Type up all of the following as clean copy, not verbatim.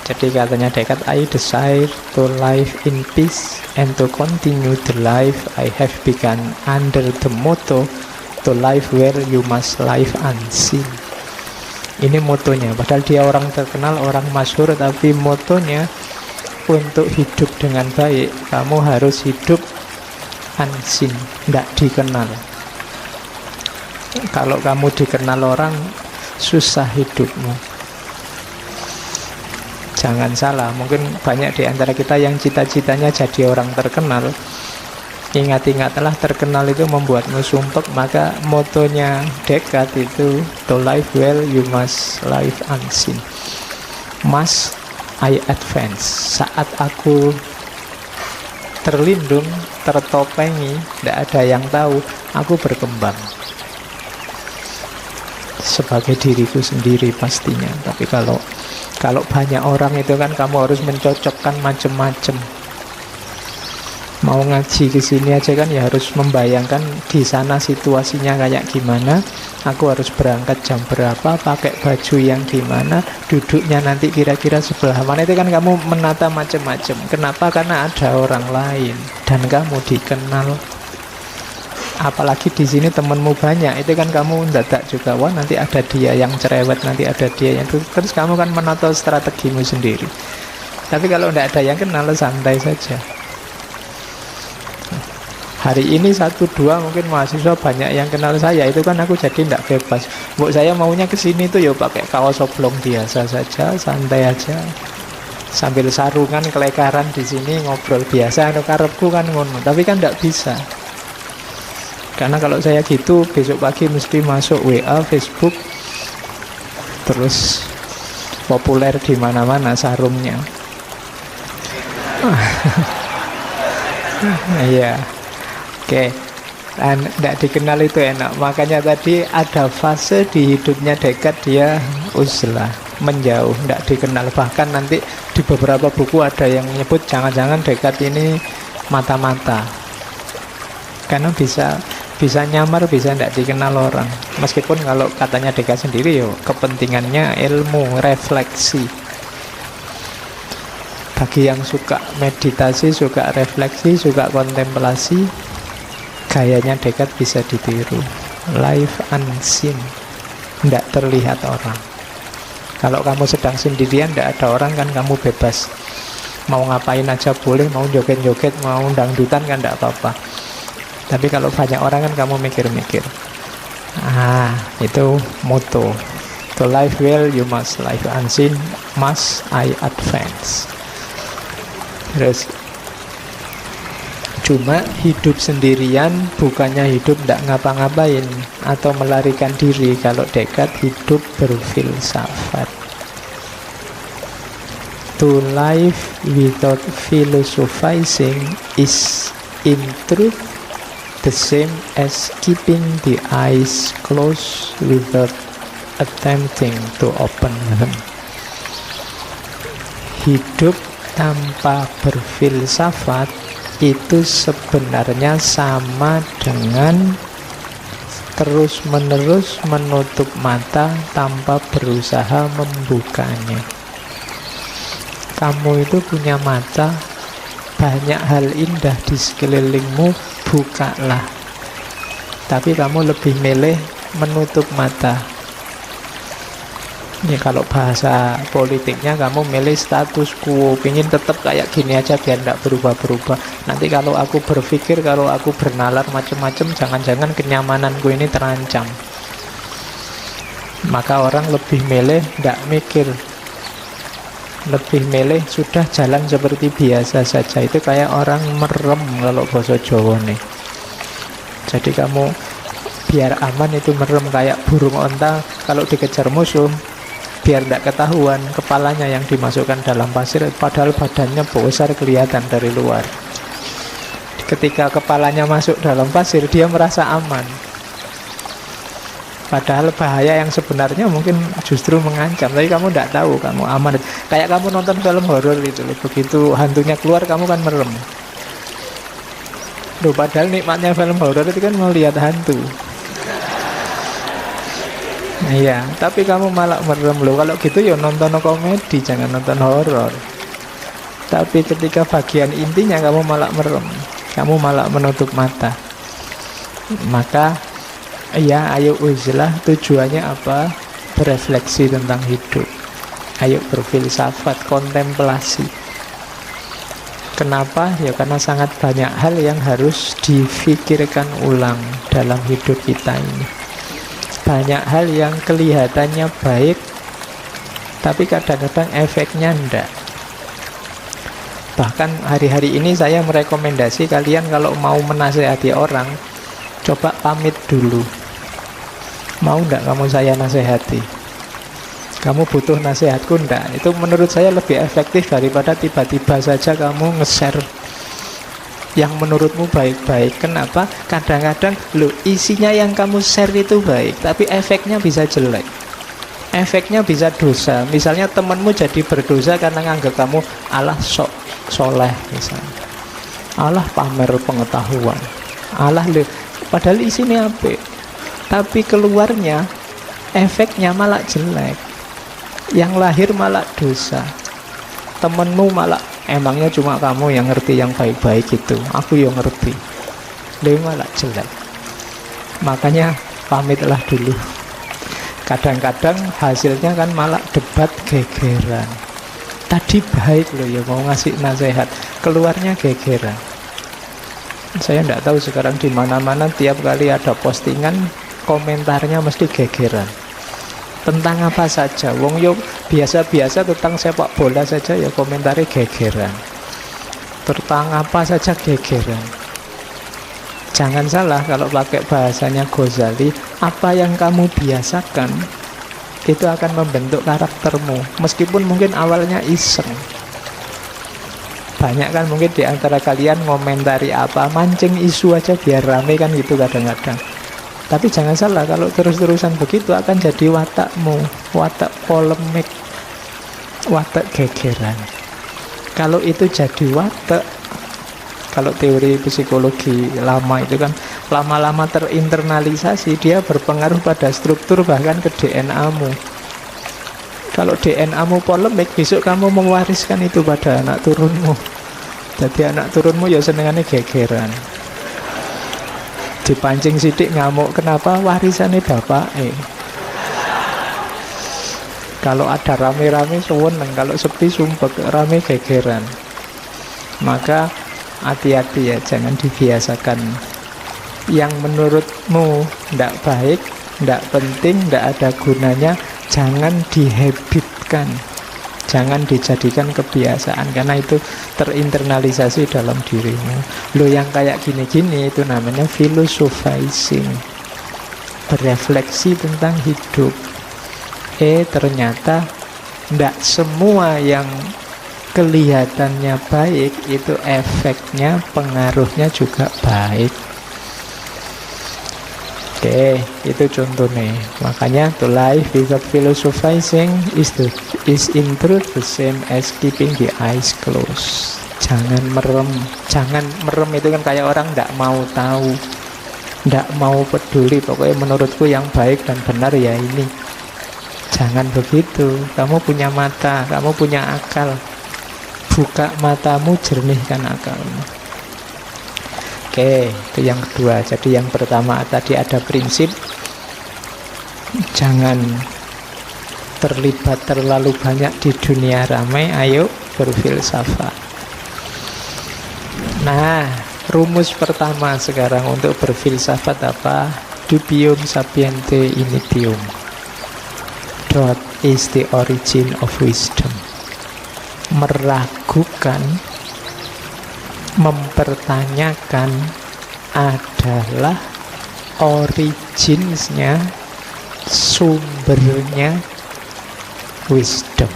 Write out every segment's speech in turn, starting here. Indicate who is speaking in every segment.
Speaker 1: Jadi katanya Descartes, I desire to live in peace and to continue the life I have begun under the motto to live where you must live unseen. Ini motonya, padahal dia orang terkenal, orang masyhur, tapi motonya untuk hidup dengan baik kamu harus hidup unseen, tidak dikenal. Kalau kamu dikenal orang, susah hidupmu. Jangan salah, mungkin banyak di antara kita yang cita-citanya jadi orang terkenal. Ingat-ingatlah, terkenal itu membuatmu sumpek. Maka motonya Descartes itu, to live well you must live unseen. Must I advance. Saat aku terlindung, tertopengi, tidak ada yang tahu, aku berkembang sebagai diriku sendiri pastinya. Tapi kalau banyak orang itu kan kamu harus mencocokkan macam-macam. Mau ngaji ke sini aja kan ya harus membayangkan di sana situasinya kayak gimana. Aku harus berangkat jam berapa, pakai baju yang gimana, duduknya nanti kira-kira sebelah mana. Itu kan kamu menata macam-macam. Kenapa? Karena ada orang lain dan kamu dikenal. Apalagi di sini temenmu banyak, itu kan kamu mendadak juga, wah nanti ada dia yang cerewet, nanti ada dia yang itu. Terus kamu kan menata strategimu sendiri. Tapi kalau tidak ada yang kenal, santai saja. Hari ini 1-2 mungkin mahasiswa banyak yang kenal saya, itu kan aku jadi tidak bebas. Mbok saya maunya ke sini tuh ya pakai kaos oblong biasa saja, santai aja. Sambil sarungan kelekaran di sini ngobrol biasa, anu karepku kan ngono. Tapi kan tidak bisa. Karena kalau saya gitu, besok pagi mesti masuk WA, Facebook, terus populer di mana-mana sarungnya. Iya, oke. Dan tidak dikenal itu enak. Makanya tadi ada fase di hidupnya Descartes dia uzlah, menjauh, tidak dikenal. Bahkan nanti di beberapa buku ada yang menyebut jangan-jangan Descartes ini mata-mata. Karena bisa nyamar, bisa tidak dikenal orang. Meskipun kalau katanya Descartes sendiri yo kepentingannya ilmu, refleksi. Bagi yang suka meditasi, suka refleksi, suka kontemplasi, gayanya Descartes bisa ditiru. Life unseen, tidak terlihat orang. Kalau kamu sedang sendirian, tidak ada orang kan kamu bebas. Mau ngapain aja boleh, mau joget-joget, mau dangdutan kan tidak apa-apa. Tapi kalau banyak orang kan kamu mikir-mikir. Itu moto. To live well you must live unseen, must I advance. Terus cuma hidup sendirian bukannya hidup tidak ngapa-ngapain atau melarikan diri. Kalau Descartes hidup berfilsafat. To live without philosophizing is in truth the same as keeping the eyes closed without attempting to open them. Hidup tanpa berfilsafat itu sebenarnya sama dengan terus-menerus menutup mata tanpa berusaha membukanya. Kamu itu punya mata, banyak hal indah di sekelilingmu, bukalah. Tapi kamu lebih milih menutup mata. Ya kalau bahasa politiknya kamu milih status quo, ingin tetap kayak gini aja biar tidak berubah-berubah. Nanti kalau aku berpikir, kalau aku bernalar macam-macam, jangan-jangan kenyamananku ini terancam. Maka orang lebih milih tidak mikir, lebih milih sudah jalan seperti biasa saja. Itu kayak orang merem kalau bahasa Jawa nih. Jadi kamu biar aman itu merem, kayak burung onta kalau dikejar musuh, biar tidak ketahuan kepalanya yang dimasukkan dalam pasir, padahal badannya besar kelihatan dari luar. Ketika kepalanya masuk dalam pasir, dia merasa aman, padahal bahaya yang sebenarnya mungkin justru mengancam. Tapi kamu tidak tahu, kamu aman. Kayak kamu nonton film horor itu, begitu hantunya keluar kamu kan merem. Loh, padahal nikmatnya film horor itu kan melihat hantu. Iya, tapi kamu malah merem loh. Kalau gitu ya nonton komedi, jangan nonton horor. Tapi ketika bagian intinya kamu malah merem, kamu malah menutup mata. Maka ya ayo uzlah, tujuannya apa? Berefleksi tentang hidup. Ayo berfilsafat, kontemplasi. Kenapa? Ya karena sangat banyak hal yang harus difikirkan ulang dalam hidup kita ini. Banyak hal yang kelihatannya baik, tapi kadang-kadang efeknya enggak. Bahkan hari-hari ini saya merekomendasi kalian kalau mau menasehati orang, coba pamit dulu. Mau enggak kamu saya nasehati? Kamu butuh nasihatku enggak? Itu menurut saya lebih efektif daripada tiba-tiba saja kamu nge-share yang menurutmu baik-baik. Kenapa? Kadang-kadang isinya yang kamu share itu baik, tapi efeknya bisa jelek. Efeknya bisa dosa. Misalnya temanmu jadi berdosa karena nganggap kamu Allah sok soleh misalnya. Allah pamer pengetahuan. Allah padahal isinya apik. Tapi keluarnya efeknya malah jelek. Yang lahir malah dosa. Temenmu malah emangnya cuma kamu yang ngerti yang baik-baik itu. Aku yang ngerti. Dia malah jelek. Makanya pamitlah dulu. Kadang-kadang hasilnya kan malah debat gegeran. Tadi baik loh ya mau ngasih nasihat, keluarnya gegeran. Saya tidak tahu sekarang di mana-mana tiap kali ada postingan komentarnya mesti gegeran. Tentang apa saja, wong yo biasa-biasa tentang sepak bola saja ya komentarnya gegeran. Tentang apa saja gegeran. Jangan salah kalau pakai bahasanya Ghazali, apa yang kamu biasakan itu akan membentuk karaktermu. Meskipun mungkin awalnya iseng. Banyak kan mungkin di antara kalian ngomentari apa, mancing isu aja biar rame kan gitu kadang-kadang. Tapi jangan salah, kalau terus-terusan begitu akan jadi watakmu, watak polemik, watak gegeran. Kalau itu jadi watak, kalau teori psikologi lama itu kan lama-lama terinternalisasi, dia berpengaruh pada struktur bahkan ke DNA-mu. Kalau DNA-mu polemik, besok kamu mewariskan itu pada anak turunmu. Jadi anak turunmu ya senengannya gegeran. Dipancing sidik ngamuk, kenapa? Warisannya bapak. Kalau ada rame-rame seneng, kalau sepi sumpek, rame gegeran. Maka hati-hati ya, jangan dibiasakan yang menurutmu tidak baik, tidak penting, tidak ada gunanya. Jangan dihabitkan, jangan dijadikan kebiasaan, karena itu terinternalisasi dalam dirimu. Lo yang kayak gini-gini itu namanya philosophizing, berefleksi tentang hidup. Ternyata tidak semua yang kelihatannya baik itu efeknya, pengaruhnya juga baik. Oke, itu contohnya. Makanya to life without philosophizing is in truth the same as keeping the eyes closed. Jangan merem. Jangan merem itu kan kayak orang tidak mau tahu, tidak mau peduli. Pokoknya menurutku yang baik dan benar ya ini. Jangan begitu. Kamu punya mata, kamu punya akal. Buka matamu, jernihkan akalmu. Oke, itu yang kedua. Jadi yang pertama tadi ada prinsip jangan terlibat terlalu banyak di dunia ramai. Ayo berfilsafat. Nah, rumus pertama sekarang untuk berfilsafat apa? Dubium sapiente initium. What is the origin of wisdom? Meragukan, mempertanyakan adalah originsnya, sumbernya wisdom,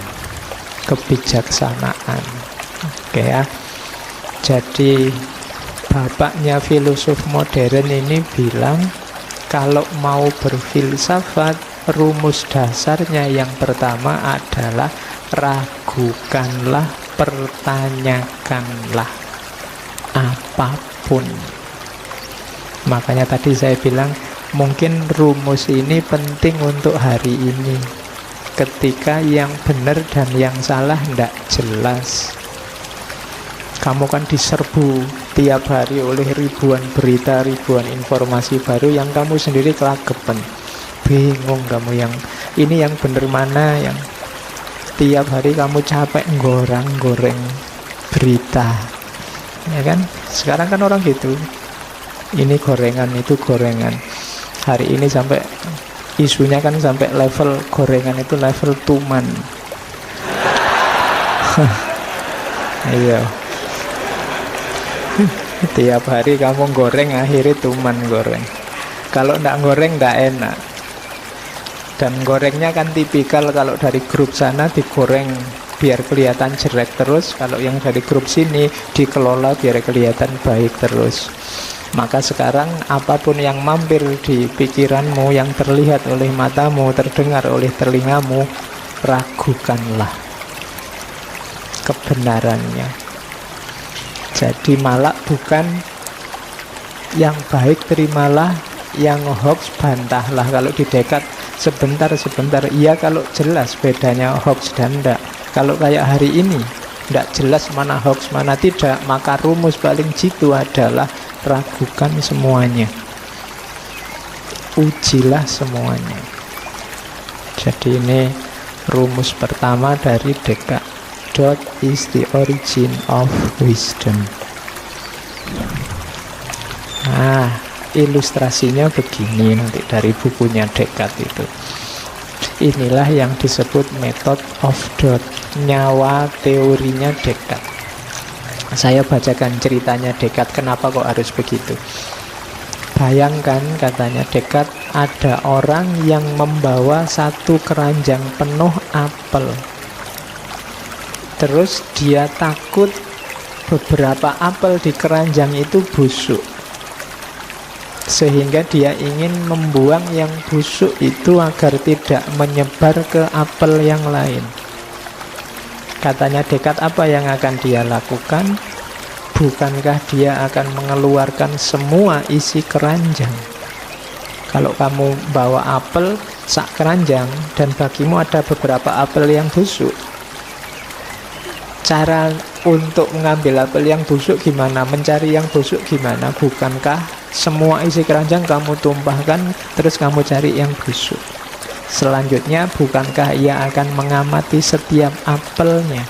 Speaker 1: kebijaksanaan. Oke ya. Jadi bapaknya filosof modern ini bilang kalau mau berfilsafat, rumus dasarnya yang pertama adalah ragukanlah, pertanyakanlah apapun. Makanya tadi saya bilang Mungkin rumus ini penting untuk hari ini, ketika yang benar dan yang salah tidak jelas. Kamu kan diserbu tiap hari oleh ribuan berita, ribuan informasi baru yang kamu sendiri kelagepen. Bingung kamu yang ini yang benar mana, yang tiap hari kamu capek goreng berita. Ya kan? Sekarang kan orang gitu. Ini gorengan, itu gorengan. Hari ini sampai isunya kan sampai level gorengan itu level tuman. Iya. Tiap hari kamu goreng, akhirnya tuman goreng. Kalau ndak goreng ndak enak. Dan gorengnya kan tipikal, kalau dari grup sana digoreng biar kelihatan jelek terus, kalau yang dari grup sini dikelola biar kelihatan baik terus. Maka sekarang apapun yang mampir di pikiranmu, yang terlihat oleh matamu, terdengar oleh telingamu, ragukanlah kebenarannya. Jadi malah bukan yang baik terimalah, yang hoax bantahlah. Kalau di Descartes sebentar, iya kalau jelas bedanya hoax dan ndak. Kalau kayak hari ini ndak jelas mana hoax mana tidak, maka rumus paling jitu adalah ragukan semuanya, ujilah semuanya. Jadi ini rumus pertama dari Descartes. Doubt is the origin of wisdom. Nah, ilustrasinya begini nanti dari bukunya Descartes itu. Inilah yang disebut method of doubt, nyawa teorinya Descartes. Saya bacakan ceritanya Descartes, kenapa kok harus begitu. Bayangkan, katanya Descartes, ada orang yang membawa satu keranjang penuh apel. Terus dia takut beberapa apel di keranjang itu busuk, sehingga dia ingin membuang yang busuk itu agar tidak menyebar ke apel yang lain. Katanya Descartes, apa yang akan dia lakukan? Bukankah dia akan mengeluarkan semua isi keranjang? Kalau kamu bawa apel sak keranjang dan bagimu ada beberapa apel yang busuk, cara untuk mengambil apel yang busuk gimana? Mencari yang busuk gimana? Bukankah semua isi keranjang kamu tumpahkan, terus kamu cari yang busuk? Selanjutnya, bukankah ia akan mengamati setiap apelnya,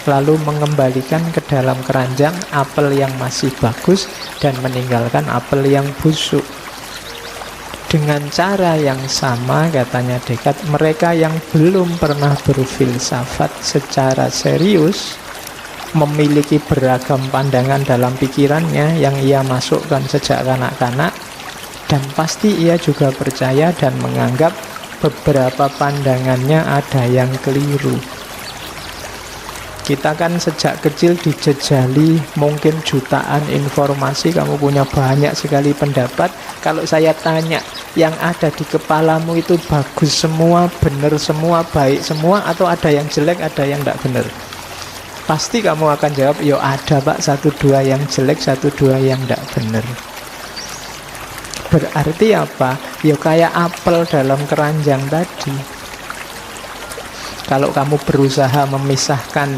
Speaker 1: lalu mengembalikan ke dalam keranjang apel yang masih bagus dan meninggalkan apel yang busuk? Dengan cara yang sama, katanya Descartes, mereka yang belum pernah berfilsafat secara serius, memiliki beragam pandangan dalam pikirannya yang ia masukkan sejak kanak-kanak, dan pasti ia juga percaya dan menganggap beberapa pandangannya ada yang keliru. Kita kan sejak kecil dijejali mungkin jutaan informasi, kamu punya banyak sekali pendapat. Kalau saya tanya, yang ada di kepalamu itu bagus semua, benar semua, baik semua, atau ada yang jelek, ada yang tidak benar? Pasti kamu akan jawab, yo ada pak, 1-2 yang jelek, 1-2 yang tidak benar. Berarti apa? Yo kayak apel dalam keranjang tadi. Kalau kamu berusaha memisahkan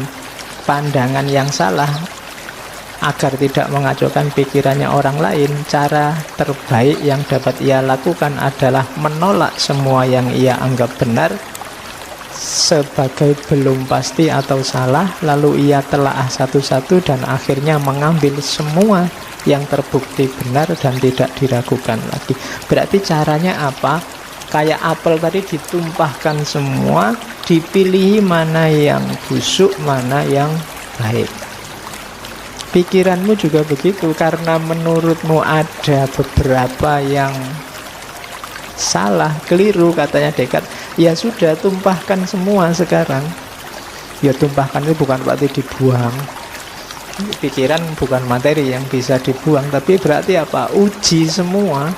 Speaker 1: pandangan yang salah agar tidak mengacaukan pikirannya orang lain, cara terbaik yang dapat ia lakukan adalah menolak semua yang ia anggap benar sebagai belum pasti atau salah, lalu ia telaah satu-satu dan akhirnya mengambil semua yang terbukti benar dan tidak diragukan lagi. Berarti caranya apa? Kayak apel tadi, ditumpahkan semua, dipilih mana yang busuk, mana yang baik. Pikiranmu juga begitu, karena menurutmu ada beberapa yang salah, keliru, katanya Descartes. Ya sudah, tumpahkan semua sekarang. Ya tumpahkan itu bukan berarti dibuang. Pikiran bukan materi yang bisa dibuang, tapi berarti apa? Uji semua.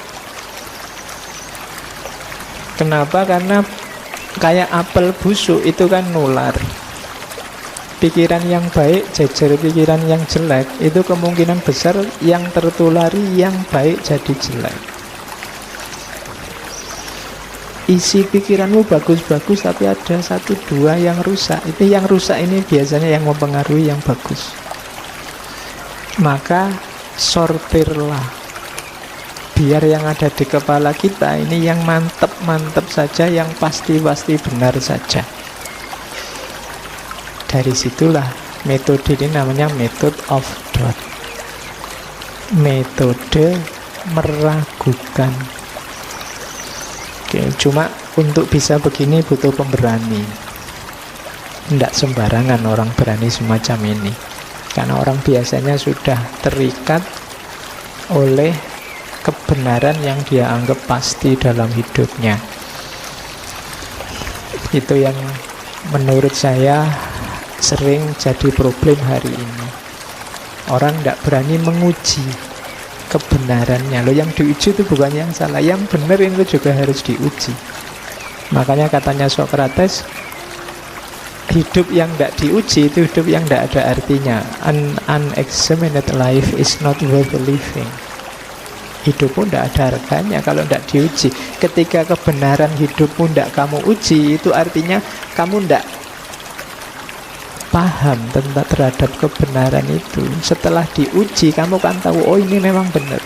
Speaker 1: Kenapa? Karena kayak apel busuk itu kan nular. Pikiran yang baik jejer pikiran yang jelek, itu kemungkinan besar yang tertulari yang baik jadi jelek. isi pikiranmu bagus-bagus tapi ada satu dua yang rusak. Itu yang rusak ini biasanya yang mempengaruhi yang bagus. Maka sortirlah, biar yang ada di kepala kita ini yang mantep-mantep saja, yang pasti-pasti benar saja. Dari situlah metode ini namanya method of doubt, metode meragukan. Oke, cuma untuk bisa begini butuh pemberani. Tidak sembarangan orang berani semacam ini, karena orang biasanya sudah terikat oleh kebenaran yang dia anggap pasti dalam hidupnya. Itu yang menurut saya sering jadi problem hari ini. Orang tidak berani menguji kebenarannya. Loh, yang diuji itu bukan yang salah, yang benar itu juga harus diuji. Makanya katanya Socrates, hidup yang tidak diuji itu hidup yang tidak ada artinya. An unexamined life is not worth living. Hidupmu tidak ada harganya kalau tidak diuji. Ketika kebenaran hidupmu tidak kamu uji, itu artinya kamu tidak paham tentang terhadap kebenaran itu. Setelah diuji, kamu kan tahu, oh ini memang benar.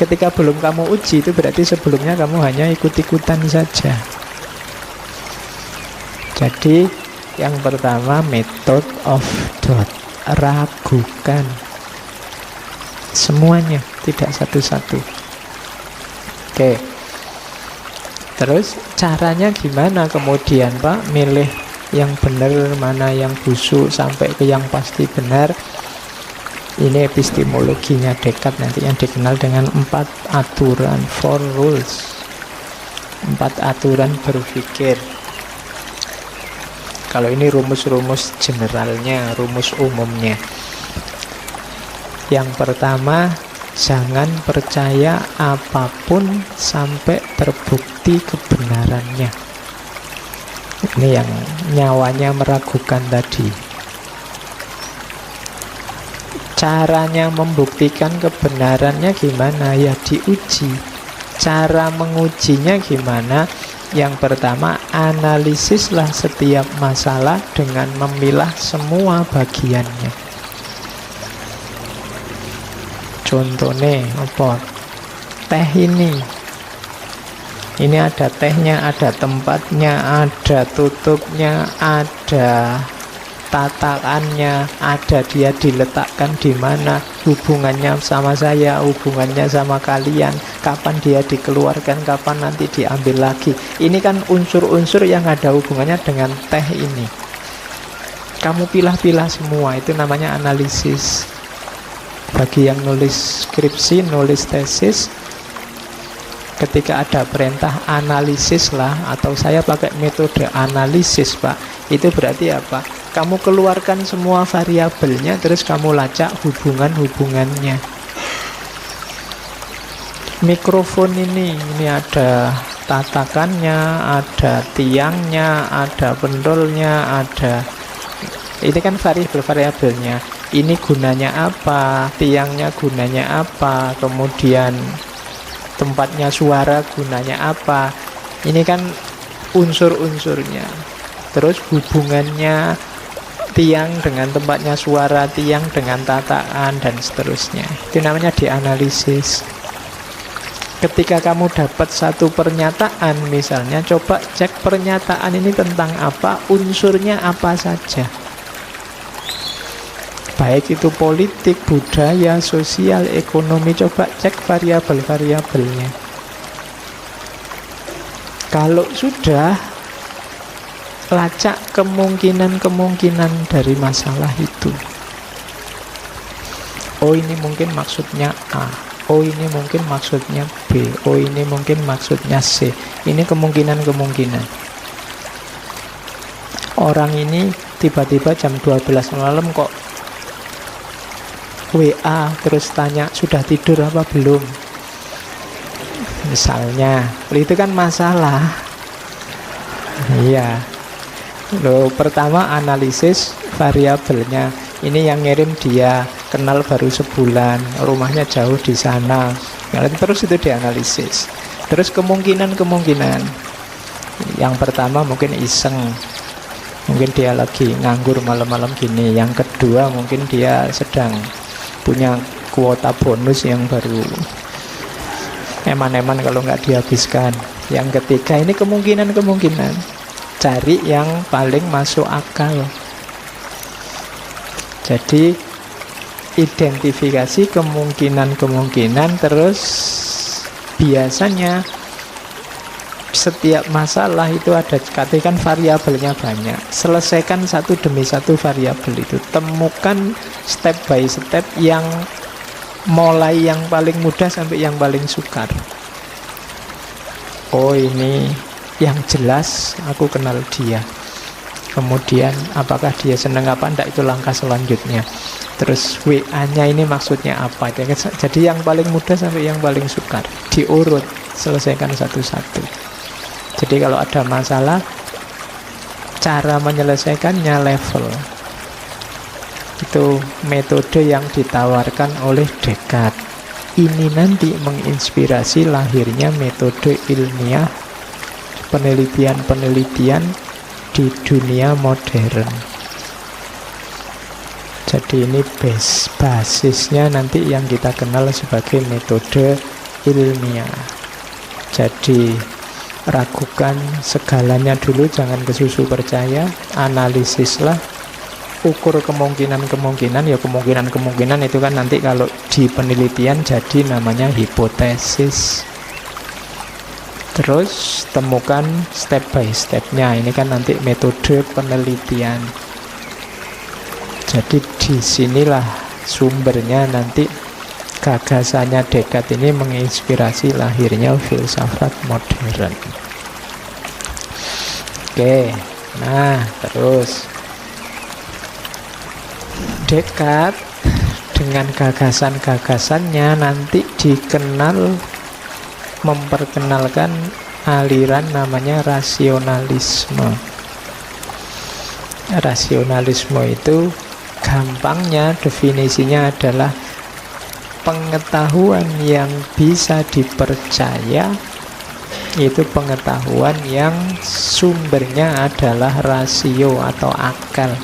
Speaker 1: Ketika belum kamu uji, itu berarti sebelumnya kamu hanya ikut-ikutan saja. Jadi yang pertama, method of doubt, ragukan semuanya, tidak satu-satu. Oke. Terus caranya gimana kemudian, Pak, milih yang benar mana yang busuk sampai ke yang pasti benar? Ini epistemologinya Descartes, nanti yang dikenal dengan 4 aturan, 4 rules, 4 aturan berpikir. Kalau ini rumus-rumus generalnya, rumus umumnya. Yang pertama, jangan percaya apapun sampai terbukti kebenarannya. Ini yang nyawanya meragukan tadi. Caranya membuktikan kebenarannya gimana? Ya diuji. Cara mengujinya gimana? Yang pertama, analisislah setiap masalah dengan memilah semua bagiannya. Contohnya apa? Teh ini ada tehnya, ada tempatnya, ada tutupnya, ada tatakannya, ada dia diletakkan di mana, hubungannya sama saya, hubungannya sama kalian, kapan dia dikeluarkan, kapan nanti diambil lagi. Ini kan unsur-unsur yang ada hubungannya dengan teh ini. Kamu pilah-pilah semua, itu namanya analisis. Bagi yang nulis skripsi, nulis tesis, ketika ada perintah analisis lah, atau saya pakai metode analisis, Pak, itu berarti apa? Kamu keluarkan semua variabelnya, terus kamu lacak hubungan-hubungannya. Mikrofon ini ada tatakannya, ada tiangnya, ada pendolnya, ada, ini kan variabel-variabelnya. Ini gunanya apa, tiangnya gunanya apa, kemudian tempatnya suara gunanya apa. Ini kan unsur-unsurnya. Terus hubungannya tiang dengan tempatnya suara, tiang dengan tatakan, dan seterusnya. Itu namanya dianalisis. Ketika kamu dapat satu pernyataan misalnya, coba cek pernyataan ini tentang apa, unsurnya apa saja. Baik itu politik, budaya, sosial, ekonomi, coba cek variabel-variabelnya. Kalau sudah, lacak kemungkinan-kemungkinan dari masalah itu. Oh, ini mungkin maksudnya A. Oh, ini mungkin maksudnya B. Oh, ini mungkin maksudnya C. Ini kemungkinan-kemungkinan. Orang ini tiba-tiba jam 12 malam kok WA terus tanya sudah tidur apa belum, misalnya. Itu kan masalah. Iya. Loh, pertama analisis variabelnya. Ini yang ngirim dia, kenal baru sebulan, rumahnya jauh di sana. Terus itu dianalisis. Terus kemungkinan-kemungkinan. Yang pertama mungkin iseng, mungkin dia lagi nganggur malam-malam gini. Yang kedua mungkin dia sedang punya kuota bonus yang baru eman-eman kalau nggak dihabiskan. Yang ketiga ini kemungkinan cari yang paling masuk akal. Jadi identifikasi kemungkinan, terus biasanya setiap masalah itu ada, katakan variabelnya banyak, selesaikan satu demi satu variabel itu, temukan step by step yang mulai yang paling mudah sampai yang paling sukar. Oh ini yang jelas aku kenal dia, kemudian apakah dia senang apa enggak, itu langkah selanjutnya. Terus WA-nya ini maksudnya apa. Jadi yang paling mudah sampai yang paling sukar diurut, selesaikan satu-satu. Jadi kalau ada masalah, cara menyelesaikannya level. Itu metode yang ditawarkan oleh Descartes. Ini nanti menginspirasi lahirnya metode ilmiah, penelitian-penelitian di dunia modern. Jadi ini basisnya nanti yang kita kenal sebagai metode ilmiah. Jadi ragukan segalanya dulu, jangan kesusu percaya, analisislah, ukur kemungkinan-kemungkinan. Ya kemungkinan-kemungkinan itu kan nanti kalau di penelitian jadi namanya hipotesis. Terus temukan step by stepnya, ini kan nanti metode penelitian. Jadi disinilah sumbernya nanti gagasannya Descartes ini menginspirasi lahirnya filsafat modern. Oke, nah terus Descartes dengan gagasan-gagasannya nanti dikenal, memperkenalkan aliran namanya rasionalisme. Rasionalisme itu gampangnya definisinya adalah pengetahuan yang bisa dipercaya, itu pengetahuan yang sumbernya adalah rasio atau akal.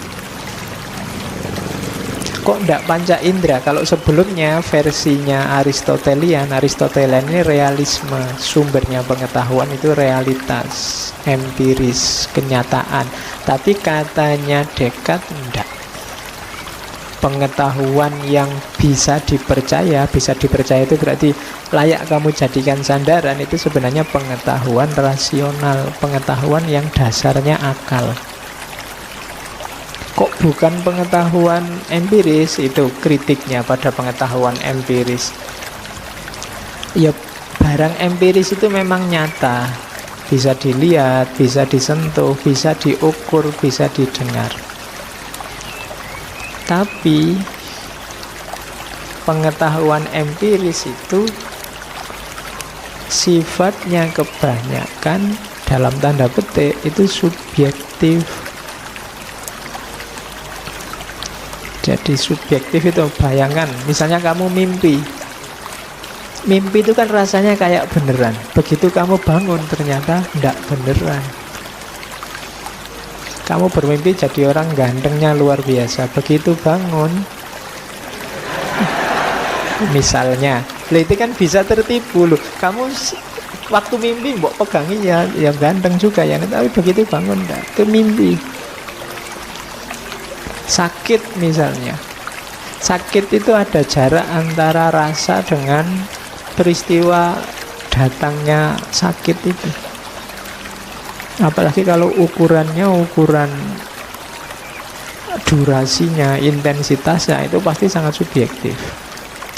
Speaker 1: Kok tidak panca indera? Kalau sebelumnya versinya Aristotelian ini realisme, sumbernya pengetahuan itu realitas, empiris, kenyataan. Tapi katanya Descartes tidak. Pengetahuan yang bisa dipercaya itu berarti layak kamu jadikan sandaran, itu sebenarnya pengetahuan rasional, pengetahuan yang dasarnya akal. Kok bukan pengetahuan empiris? Itu kritiknya pada pengetahuan empiris. Ya barang empiris itu memang nyata, bisa dilihat, bisa disentuh, bisa diukur, bisa didengar. Tapi pengetahuan empiris itu sifatnya kebanyakan dalam tanda petik itu subjektif. Jadi subjektif itu, bayangkan misalnya kamu mimpi itu kan rasanya kayak beneran. Begitu kamu bangun ternyata enggak beneran. Kamu bermimpi jadi orang gantengnya luar biasa, begitu bangun misalnya, itu kan bisa tertipu loh. Kamu waktu mimpi mbok pegangi ya ganteng juga ya, tapi begitu bangun enggak, itu mimpi. Sakit misalnya, sakit itu ada jarak antara rasa dengan peristiwa datangnya sakit itu. Apalagi kalau ukurannya ukuran durasinya, intensitasnya, itu pasti sangat subjektif.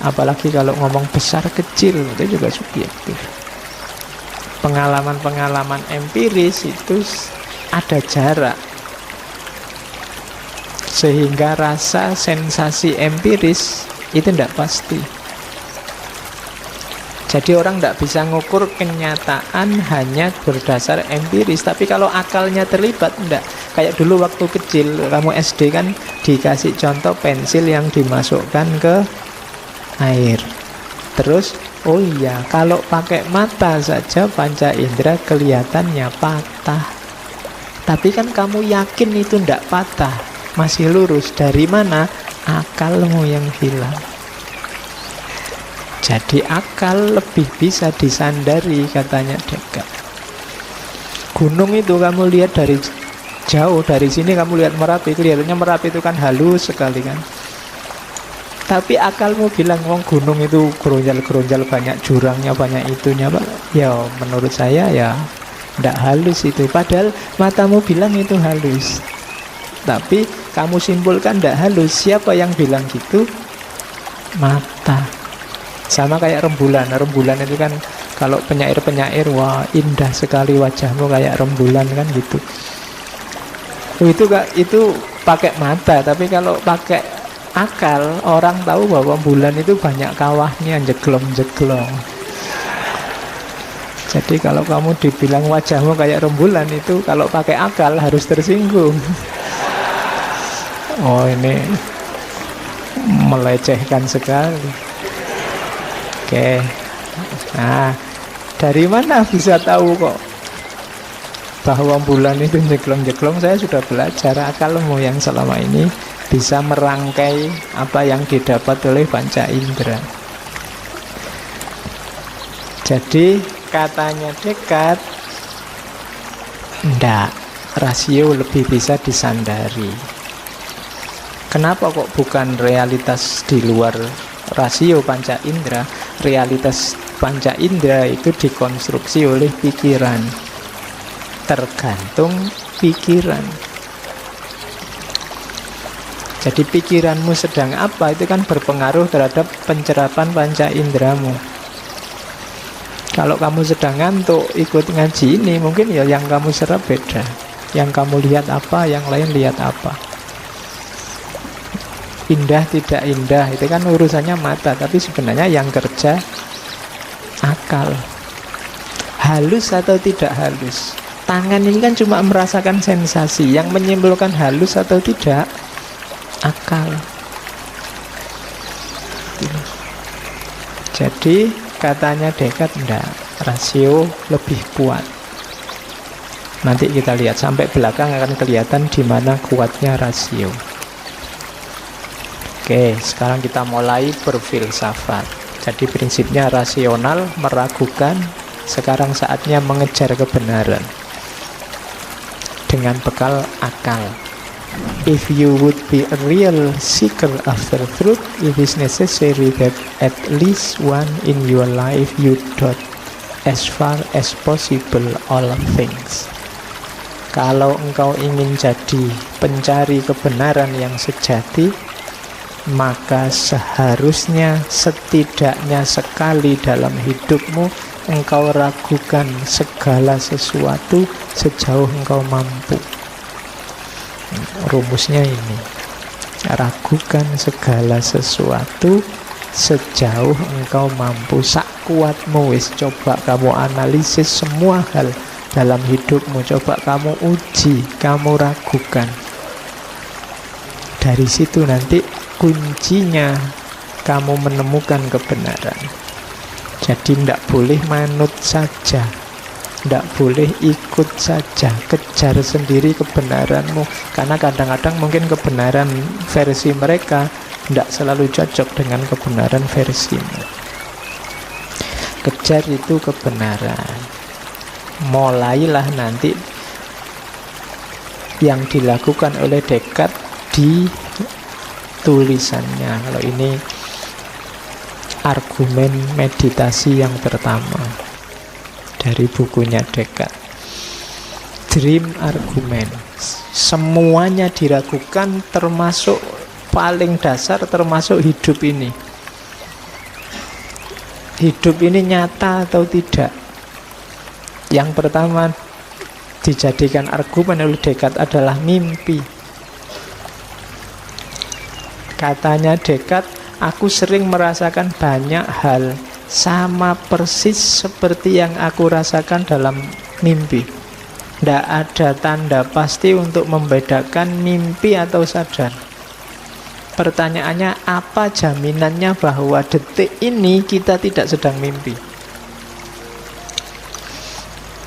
Speaker 1: Apalagi kalau ngomong besar kecil, itu juga subjektif. Pengalaman-pengalaman empiris itu ada jarak, sehingga rasa sensasi empiris itu tidak pasti. Jadi orang tidak bisa ngukur kenyataan hanya berdasar empiris. Tapi kalau akalnya terlibat, tidak. Kayak dulu waktu kecil, kamu SD kan dikasih contoh pensil yang dimasukkan ke air. Terus Oh iya, kalau pakai mata saja panca indera kelihatannya patah. Tapi kan kamu yakin itu ndak patah, masih lurus. Dari mana? Akalmu yang hilang. Jadi akal lebih bisa disandari, katanya Descartes. Gunung itu kamu lihat dari jauh, dari sini kamu lihat Merapi, kelihatannya Merapi itu kan halus sekali kan. Tapi akalmu bilang, wong gunung itu geronjal-geronjal, banyak jurangnya, banyak itunya, Pak. Ya menurut saya ya ndak halus itu. Padahal matamu bilang itu halus. Tapi kamu simpulkan ndak halus. Siapa yang bilang gitu? Mata. Sama kayak rembulan. Rembulan itu kan kalau penyair-penyair, wah indah sekali wajahmu kayak rembulan kan gitu. Itu pakai mata. Tapi kalau pakai akal, orang tahu bahwa bulan itu banyak kawahnya, jeglong-jeglong. Jadi kalau kamu dibilang wajahmu kayak rembulan, itu kalau pakai akal harus tersinggung. Oh ini melecehkan sekali. Oke. Nah, dari mana bisa tahu kok bahwa bulan itu jeglong-jeglong? Saya sudah belajar, akalmu yang selama ini bisa merangkai apa yang didapat oleh panca indera. Jadi katanya Descartes, ndak, rasio lebih bisa disandari. Kenapa kok bukan realitas di luar rasio panca indera? Realitas panca indera itu dikonstruksi oleh pikiran. Tergantung pikiran. Jadi pikiranmu sedang apa itu kan berpengaruh terhadap pencerapan panca inderamu. Kalau kamu sedang ngantuk ikut ngaji ini, mungkin ya yang kamu serap beda. Yang kamu lihat apa, yang lain lihat apa. Indah tidak indah itu kan urusannya mata, tapi sebenarnya yang kerja akal. Halus atau tidak halus, tangan ini kan cuma merasakan sensasi. Yang menyimpulkan halus atau tidak akal. Jadi katanya Descartes, enggak, rasio lebih kuat. Nanti kita lihat sampai belakang akan kelihatan di mana kuatnya rasio. Oke, sekarang kita mulai berfilsafat. Jadi prinsipnya rasional, meragukan. Sekarang saatnya mengejar kebenaran dengan bekal akal. If you would be a real seeker after truth, it is necessary that at least one in your life you doubt as far as possible all things. Kalau engkau ingin jadi pencari kebenaran yang sejati, maka seharusnya setidaknya sekali dalam hidupmu engkau ragukan segala sesuatu sejauh engkau mampu. Rumusnya ini, ragukan segala sesuatu sejauh engkau mampu. Sak kuatmu wis, coba kamu analisis semua hal dalam hidupmu, coba kamu uji, kamu ragukan. Dari situ nanti kuncinya kamu menemukan kebenaran. Jadi tidak boleh manut saja, tidak boleh ikut saja, kejar sendiri kebenaranmu. Karena kadang-kadang mungkin kebenaran versi mereka tidak selalu cocok dengan kebenaran versimu. Kejar itu kebenaran. Mulailah nanti yang dilakukan oleh Descartes di tulisannya. Kalau ini argumen meditasi yang pertama dari bukunya Descartes, Dream Argument. Semuanya diragukan, termasuk paling dasar, termasuk hidup ini. Hidup ini nyata atau tidak? Yang pertama dijadikan argumen oleh Descartes adalah mimpi. Katanya Descartes, aku sering merasakan banyak hal sama persis seperti yang aku rasakan dalam mimpi. Tidak ada tanda pasti untuk membedakan mimpi atau sadar. Pertanyaannya, apa jaminannya bahwa detik ini kita tidak sedang mimpi?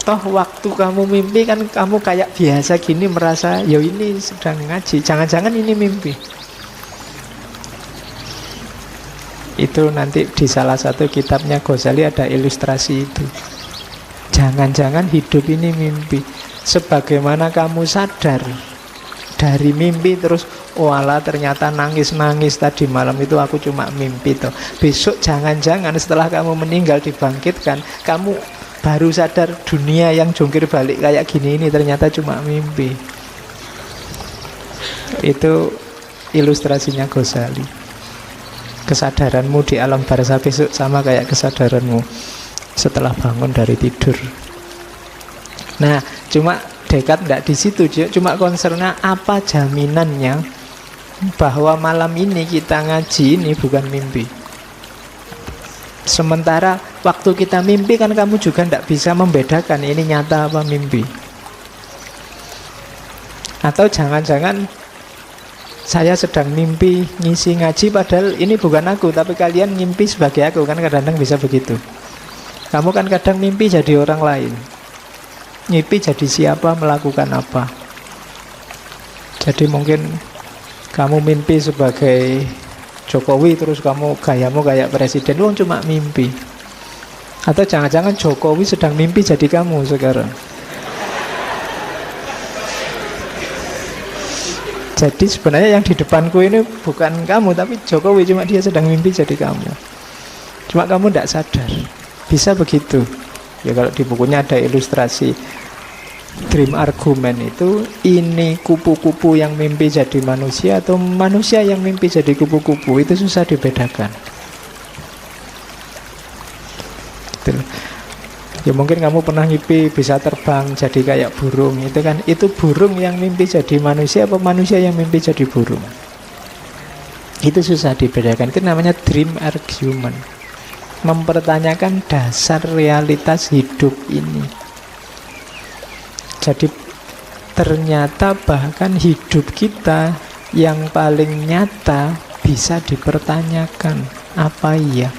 Speaker 1: Toh waktu kamu mimpi kan kamu kayak biasa gini merasa, ya ini sedang ngaji, jangan-jangan ini mimpi. Itu nanti di salah satu kitabnya Ghazali ada ilustrasi itu. Jangan-jangan hidup ini mimpi. Sebagaimana kamu sadar dari mimpi terus, oh alah ternyata nangis-nangis tadi malam itu aku cuma mimpi toh. Besok jangan-jangan setelah kamu meninggal dibangkitkan, kamu baru sadar dunia yang jungkir balik kayak gini ini ternyata cuma mimpi. Itu ilustrasinya Ghazali. Kesadaranmu di alam barzah besok sama kayak kesadaranmu setelah bangun dari tidur. Nah, cuma Descartes tidak di situ, cuma concernnya apa jaminannya bahwa malam ini kita ngaji ini bukan mimpi. Sementara waktu kita mimpi kan kamu juga tidak bisa membedakan ini nyata apa mimpi. Atau jangan-jangan saya sedang mimpi ngisi ngaji padahal ini bukan aku, tapi kalian mimpi sebagai aku, kan kadang-kadang bisa begitu. Kamu kan kadang mimpi jadi orang lain, mimpi jadi siapa, melakukan apa. Jadi mungkin kamu mimpi sebagai Jokowi terus kamu gayamu kayak presiden, lu cuma mimpi. Atau jangan-jangan Jokowi sedang mimpi jadi kamu sekarang. Jadi sebenarnya yang di depanku ini bukan kamu, tapi Jokowi, cuma dia sedang mimpi jadi kamu. Cuma kamu tidak sadar. Bisa begitu. Ya kalau di bukunya ada ilustrasi dream argument itu, ini kupu-kupu yang mimpi jadi manusia atau manusia yang mimpi jadi kupu-kupu, itu susah dibedakan. Gitu. Ya mungkin kamu pernah mimpi bisa terbang jadi kayak burung, itu kan, itu burung yang mimpi jadi manusia apa manusia yang mimpi jadi burung. Itu susah dibedakan. Itu namanya dream argument. Mempertanyakan dasar realitas hidup ini. Jadi ternyata bahkan hidup kita yang paling nyata bisa dipertanyakan. Apa iya?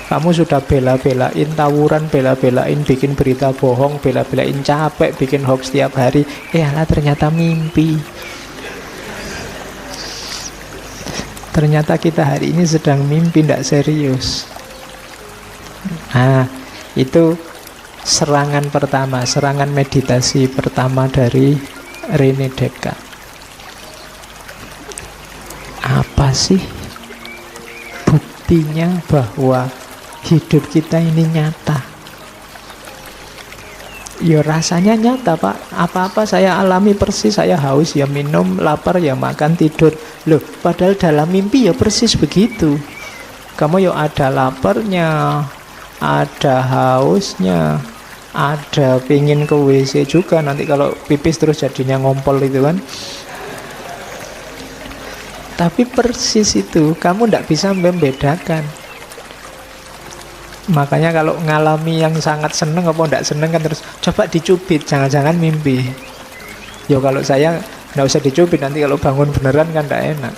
Speaker 1: Kamu sudah bela-belain tawuran, bela-belain bikin berita bohong, bela-belain capek bikin hoax setiap hari, alah ternyata mimpi. Ternyata kita hari ini sedang mimpi, tidak serius. Nah, itu serangan pertama, serangan meditasi pertama dari René Descartes. Apa sih buktinya bahwa hidup kita ini nyata? Ya rasanya nyata pak, apa-apa saya alami persis, saya haus ya minum, lapar ya makan, tidur. Loh, padahal dalam mimpi ya persis begitu. Kamu ya ada laparnya, ada hausnya, ada pingin ke WC juga, nanti kalau pipis terus jadinya ngompol itu kan. Tapi persis itu, kamu tidak bisa membedakan. Makanya kalau ngalami yang sangat seneng apa tidak seneng kan terus coba dicubit, jangan-jangan mimpi. Ya kalau saya nggak usah dicubit, nanti kalau bangun beneran kan tidak enak.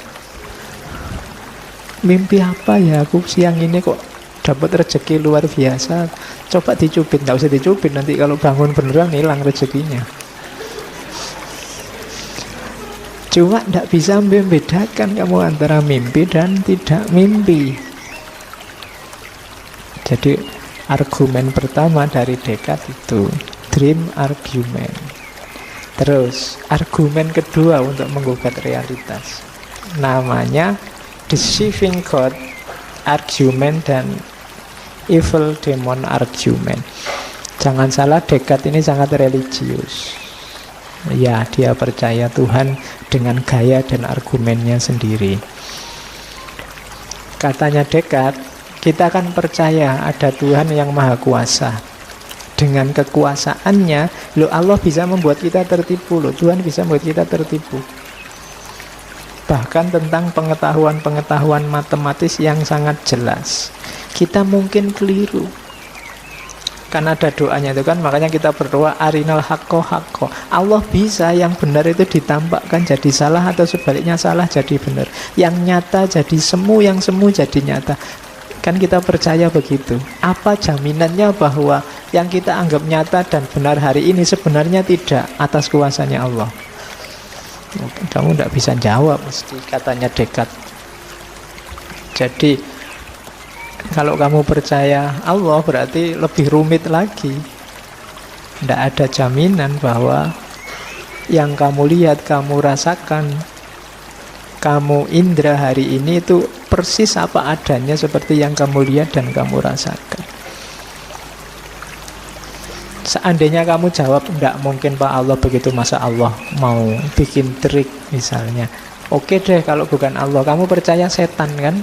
Speaker 1: Mimpi apa ya aku siang ini kok dapat rezeki luar biasa, coba dicubit, nggak usah dicubit, nanti kalau bangun beneran hilang rezekinya. Cuma tidak bisa membedakan kamu antara mimpi dan tidak mimpi. Jadi argumen pertama dari Descartes itu dream argument. Terus argumen kedua untuk menggugat realitas, namanya deceiving God argument dan evil demon argument. Jangan salah, Descartes ini sangat religius. Ya, dia percaya Tuhan dengan gaya dan argumennya sendiri. Katanya Descartes, kita akan percaya ada Tuhan yang maha kuasa. Dengan kekuasaannya, Allah bisa membuat kita tertipu. Tuhan bisa membuat kita tertipu. Bahkan tentang pengetahuan matematis yang sangat jelas, kita mungkin keliru. Kan ada doanya itu kan, makanya kita berdoa arinal haqqo haqqo. Allah bisa yang benar itu ditampakkan jadi salah, atau sebaliknya salah jadi benar. Yang nyata jadi semu, yang semu jadi nyata. Kan kita percaya begitu. Apa jaminannya bahwa yang kita anggap nyata dan benar hari ini sebenarnya tidak atas kuasanya Allah? Kamu tidak bisa jawab, mesti katanya Descartes. Jadi kalau kamu percaya Allah berarti lebih rumit lagi. Tidak ada jaminan bahwa yang kamu lihat, kamu rasakan, kamu indra hari ini itu persis apa adanya seperti yang kamu lihat dan kamu rasakan. Seandainya kamu jawab, tidak mungkin Pak Allah begitu, masa Allah mau bikin trik misalnya. Oke deh kalau bukan Allah, kamu percaya setan kan?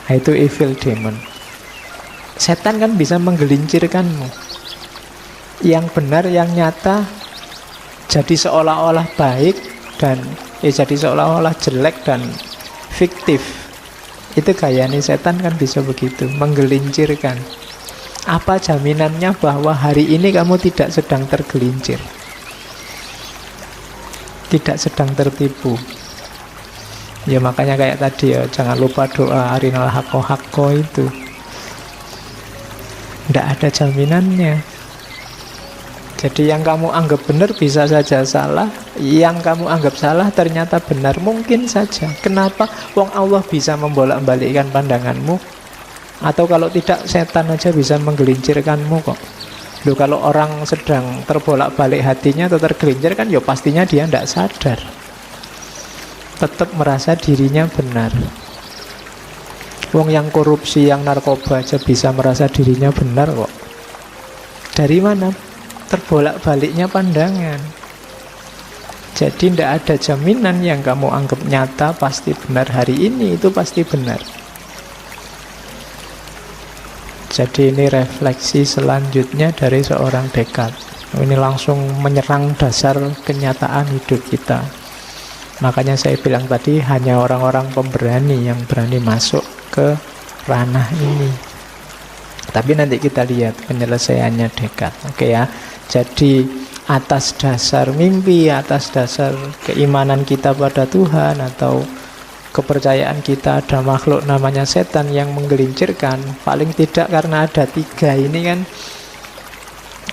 Speaker 1: Nah, itu evil demon. Setan kan bisa menggelincirkanmu. Yang benar, yang nyata jadi seolah-olah baik dan jadi seolah-olah jelek dan fiktif. Itu gayanya setan kan bisa begitu, menggelincirkan. Apa jaminannya bahwa hari ini kamu tidak sedang tergelincir, tidak sedang tertipu? Ya makanya kayak tadi ya, jangan lupa doa arinal haqqo haqqo itu. Tidak ada jaminannya. Jadi yang kamu anggap benar bisa saja salah, yang kamu anggap salah ternyata benar, mungkin saja. Kenapa? Wong Allah bisa membolak-balikkan pandanganmu. Atau kalau tidak, setan aja bisa menggelincirkanmu kok. Loh, kalau orang sedang terbolak-balik hatinya atau tergelincir kan ya pastinya dia tidak sadar, tetap merasa dirinya benar. Wong yang korupsi, yang narkoba aja bisa merasa dirinya benar kok. Dari mana? Terbolak-baliknya pandangan. Jadi tidak ada jaminan yang kamu anggap nyata pasti benar hari ini itu pasti benar. Jadi ini refleksi selanjutnya dari seorang Descartes. Ini langsung menyerang dasar kenyataan hidup kita. Makanya saya bilang tadi, hanya orang-orang pemberani yang berani masuk ke ranah ini. Tapi nanti kita lihat penyelesaiannya Descartes. Oke ya. Jadi atas dasar mimpi, atas dasar keimanan kita pada Tuhan, atau kepercayaan kita ada makhluk namanya setan yang menggelincirkan, paling tidak karena ada tiga ini kan,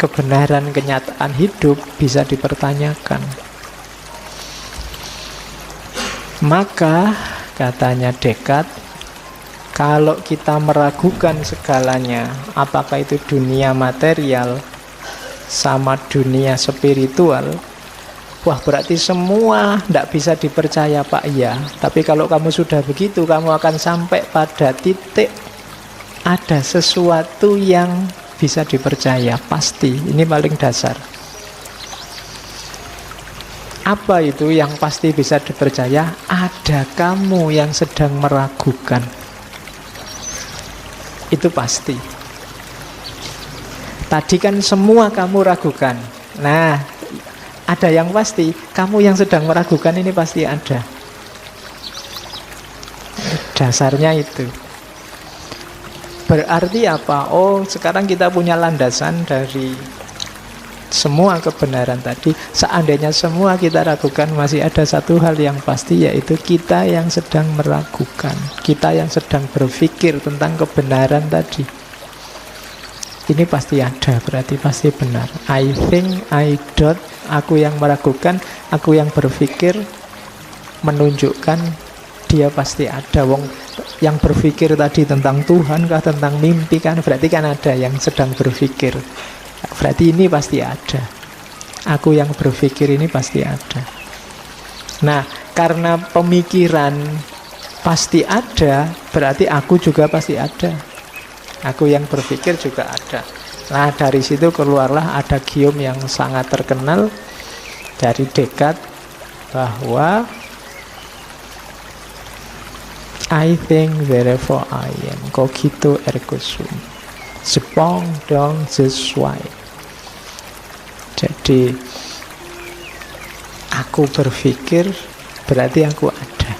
Speaker 1: kebenaran kenyataan hidup bisa dipertanyakan. Maka katanya Descartes, kalau kita meragukan segalanya, apakah itu dunia material sama dunia spiritual, wah berarti semua tidak bisa dipercaya Pak. Iya, tapi kalau kamu sudah begitu, kamu akan sampai pada titik ada sesuatu yang bisa dipercaya, pasti. Ini paling dasar. Apa itu yang pasti bisa dipercaya? Ada kamu yang sedang meragukan. Itu pasti. Tadi kan semua kamu ragukan. Nah, ada yang pasti, kamu yang sedang meragukan ini pasti ada. Dasarnya itu. Berarti apa? Oh, sekarang kita punya landasan dari semua kebenaran tadi. Seandainya semua kita ragukan, masih ada satu hal yang pasti, yaitu kita yang sedang meragukan, kita yang sedang berpikir tentang kebenaran tadi. Ini pasti ada, berarti pasti benar. I think, I doubt, aku yang meragukan, aku yang berpikir, menunjukkan dia pasti ada. Wong yang berpikir tadi tentang Tuhan kah, tentang mimpi kan, berarti kan ada yang sedang berpikir. Berarti ini pasti ada. Aku yang berpikir ini pasti ada. Nah, karena pemikiran pasti ada, berarti aku juga pasti ada. Aku yang berpikir juga ada. Nah, dari situ keluarlah ada gium yang sangat terkenal dari Descartes, bahwa I think therefore I am, cogito ergo sum, sepong dong sesuai. Jadi aku berpikir berarti aku ada.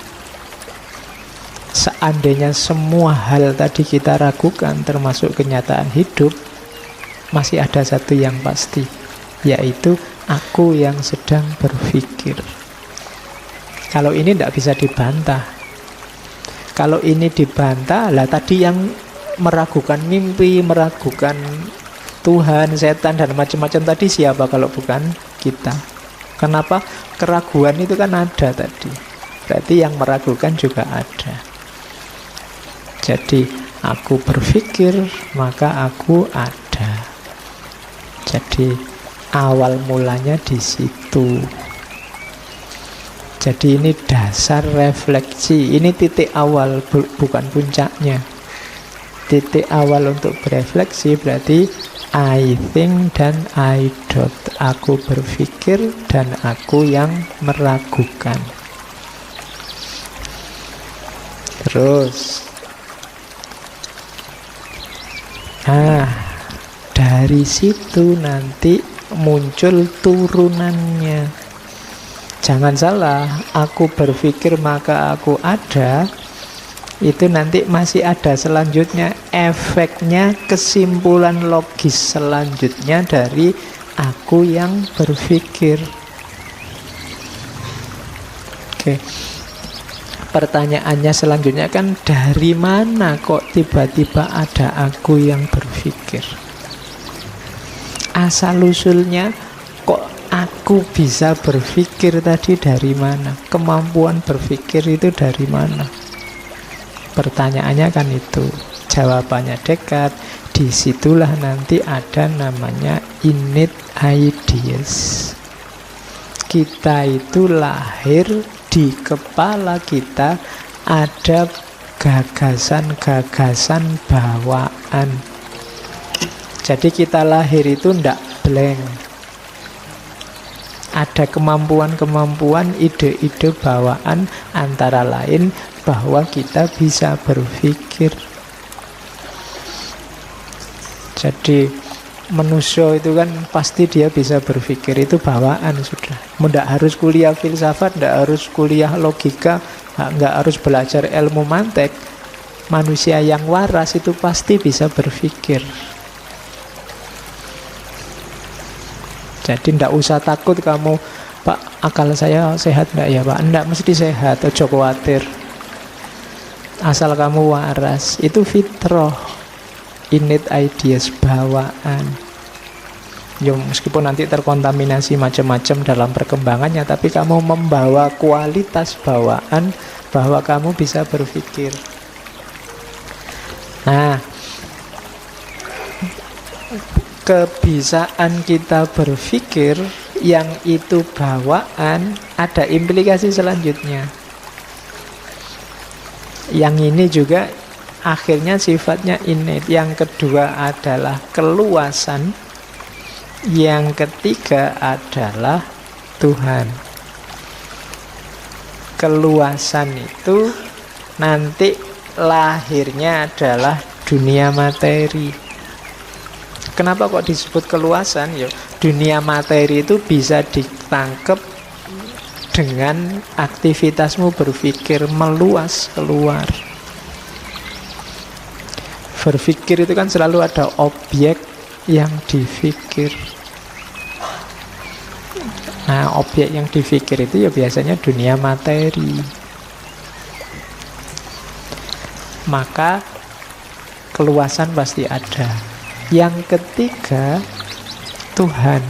Speaker 1: Seandainya semua hal tadi kita ragukan, termasuk kenyataan hidup, masih ada satu yang pasti, yaitu aku yang sedang berpikir. Kalau ini tidak bisa dibantah. Kalau ini dibantah, lah tadi yang meragukan mimpi, meragukan Tuhan, setan, dan macam-macam tadi siapa kalau bukan kita? Kenapa? Keraguan itu kan ada tadi. Berarti yang meragukan juga ada. Jadi aku berpikir, maka aku ada. Jadi awal mulanya di situ. Jadi ini dasar refleksi. Ini titik awal, bukan puncaknya. Titik awal untuk berefleksi berarti I think dan I doubt. Aku berpikir dan aku yang meragukan. Terus dari situ nanti muncul turunannya. Jangan salah, aku berpikir maka aku ada. Itu nanti masih ada selanjutnya, efeknya, kesimpulan logis selanjutnya dari aku yang berpikir. Oke. Pertanyaannya selanjutnya kan, dari mana kok tiba-tiba ada aku yang berpikir? Asal-usulnya kok aku bisa berpikir tadi dari mana? Kemampuan berpikir itu dari mana? Pertanyaannya kan itu. Jawabannya Descartes. Disitulah nanti ada namanya innate ideas. Kita itu lahir, di kepala kita ada gagasan-gagasan bawaan. Jadi kita lahir itu ndak blank. Ada kemampuan-kemampuan, ide-ide bawaan, antara lain bahwa kita bisa berpikir. Jadi manusia itu kan pasti dia bisa berpikir, itu bawaan sudah. Tidak harus kuliah filsafat, tidak harus kuliah logika, tidak harus belajar ilmu mantek. Manusia yang waras itu pasti bisa berpikir. Jadi tidak usah takut kamu, Pak, akal saya sehat enggak ya Pak? Enggak, mesti sehat, ojo khawatir. Asal kamu waras, itu fitrah, innate ideas, bawaan. Ya, meskipun nanti terkontaminasi macam-macam dalam perkembangannya, tapi kamu membawa kualitas bawaan bahwa kamu bisa berpikir. Nah, kebisaan kita berpikir yang itu bawaan ada implikasi selanjutnya. Yang ini juga akhirnya sifatnya innate. Yang kedua adalah keluasan. Yang ketiga adalah Tuhan. Keluasan itu nanti lahirnya adalah dunia materi. Kenapa kok disebut keluasan? Ya, dunia materi itu bisa ditangkap dengan aktivitasmu berpikir, meluas keluar. Berpikir itu kan selalu ada objek yang dipikir. Nah, objek yang dipikir itu ya biasanya dunia materi. Maka keluasan pasti ada. Yang ketiga, Tuhan.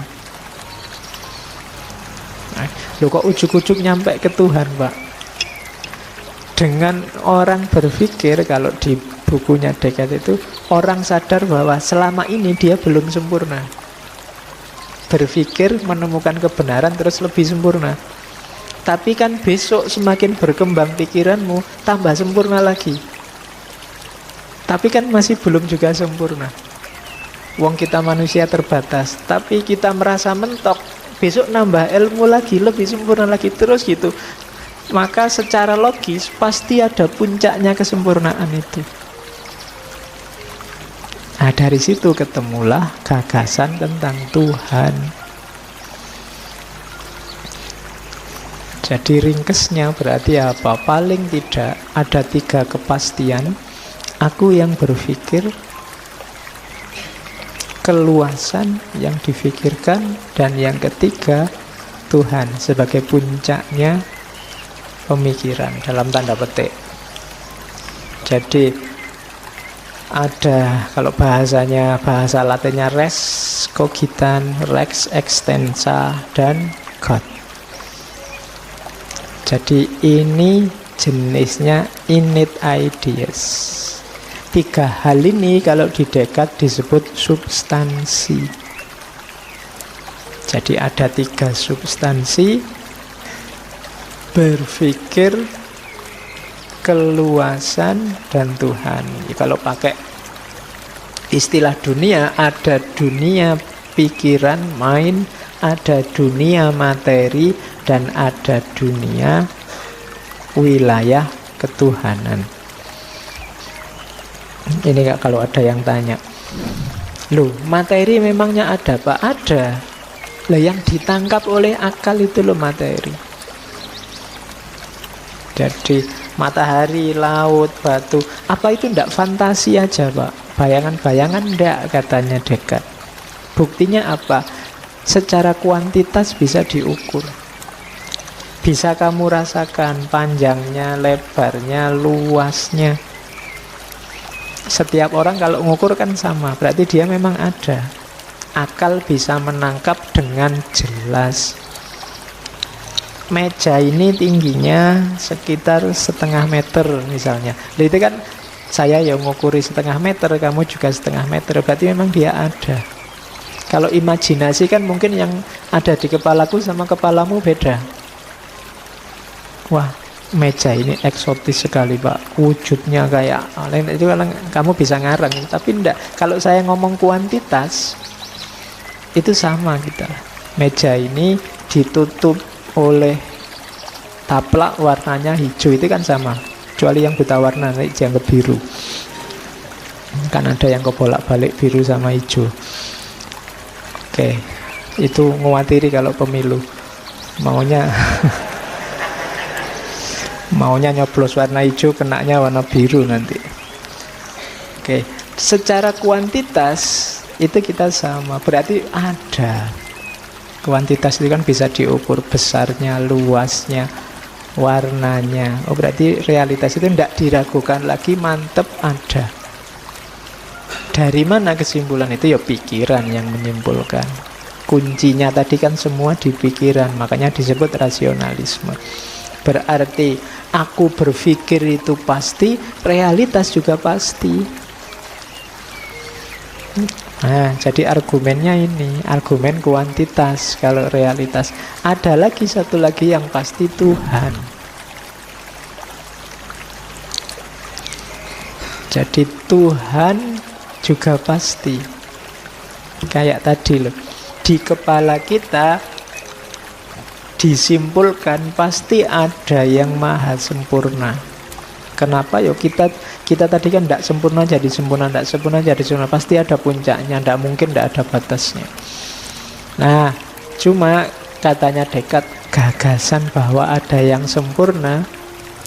Speaker 1: Loh, kok ujuk-ujuk nyampe ke Tuhan, Pak? Dengan orang berpikir, kalau di bukunya Descartes itu, orang sadar bahwa selama ini dia belum sempurna. Berpikir, menemukan kebenaran, terus lebih sempurna. Tapi kan besok semakin berkembang pikiranmu, tambah sempurna lagi. Tapi kan masih belum juga sempurna. Wong kita manusia terbatas, tapi kita merasa mentok. Besok nambah ilmu lagi, lebih sempurna lagi, terus gitu. Maka secara logis pasti ada puncaknya kesempurnaan itu. Nah, dari situ ketemulah gagasan tentang Tuhan. Jadi ringkesnya berarti apa? Paling tidak ada 3 kepastian. Aku yang berpikir, keluasan yang difikirkan. Dan yang ketiga, Tuhan sebagai puncaknya pemikiran dalam tanda petik. Jadi ada, kalau bahasa Latinnya res cogitan, lex extensa, dan God. Jadi ini jenisnya innate ideas. Tiga hal ini kalau di Descartes disebut substansi. Jadi ada tiga substansi: berpikir, keluasan, dan Tuhan. Kalau pakai istilah dunia, ada dunia pikiran, mind, ada dunia materi, dan ada dunia wilayah ketuhanan. Ini kalau ada yang tanya, loh, materi memangnya ada Pak? Ada. Lah yang ditangkap oleh akal itu loh materi. Jadi matahari, laut, batu, apa itu ndak fantasi aja Pak? Bayangan-bayangan ndak, katanya Descartes. Buktinya apa? Secara kuantitas bisa diukur. Bisa kamu rasakan panjangnya, lebarnya, luasnya. Setiap orang kalau ngukur kan sama, berarti dia memang ada. Akal bisa menangkap dengan jelas. Meja ini tingginya sekitar 0,5 meter misalnya. Jadi itu kan saya yang ngukuri 0,5 meter, kamu juga 0,5 meter, berarti memang dia ada. Kalau imajinasi kan mungkin yang ada di kepalaku sama kepalamu beda. Wah, meja ini eksotis sekali Pak, wujudnya kayak lain, itu kan kamu bisa ngarang. Tapi enggak, kalau saya ngomong kuantitas, itu sama kita. Meja ini ditutup oleh taplak warnanya hijau, itu kan sama, kecuali yang buta warna nanti dianggap biru. Kan ada yang kebolak-balik biru sama hijau. Oke, itu nguatiri kalau pemilu maunya maunya nyoblos warna hijau, kenanya warna biru nanti. Oke, secara kuantitas itu kita sama, berarti ada. Kuantitas itu kan bisa diukur, besarnya, luasnya, warnanya. Oh, berarti realitas itu tidak diragukan lagi, mantep ada. Dari mana kesimpulan itu? Ya pikiran yang menyimpulkan. Kuncinya tadi kan semua di pikiran, makanya disebut rasionalisme. Berarti aku berpikir itu pasti, realitas juga pasti. Nah, jadi argumennya ini, argumen kuantitas. Kalau realitas, ada lagi satu lagi yang pasti, Tuhan. Jadi Tuhan juga pasti. Kayak tadi loh, di kepala kita disimpulkan pasti ada yang maha sempurna. Kenapa? Yo kita tadi kan tidak sempurna jadi sempurna, tidak sempurna jadi sempurna. Pasti ada puncaknya, tidak mungkin tidak ada batasnya. Nah, cuma katanya Descartes, gagasan bahwa ada yang sempurna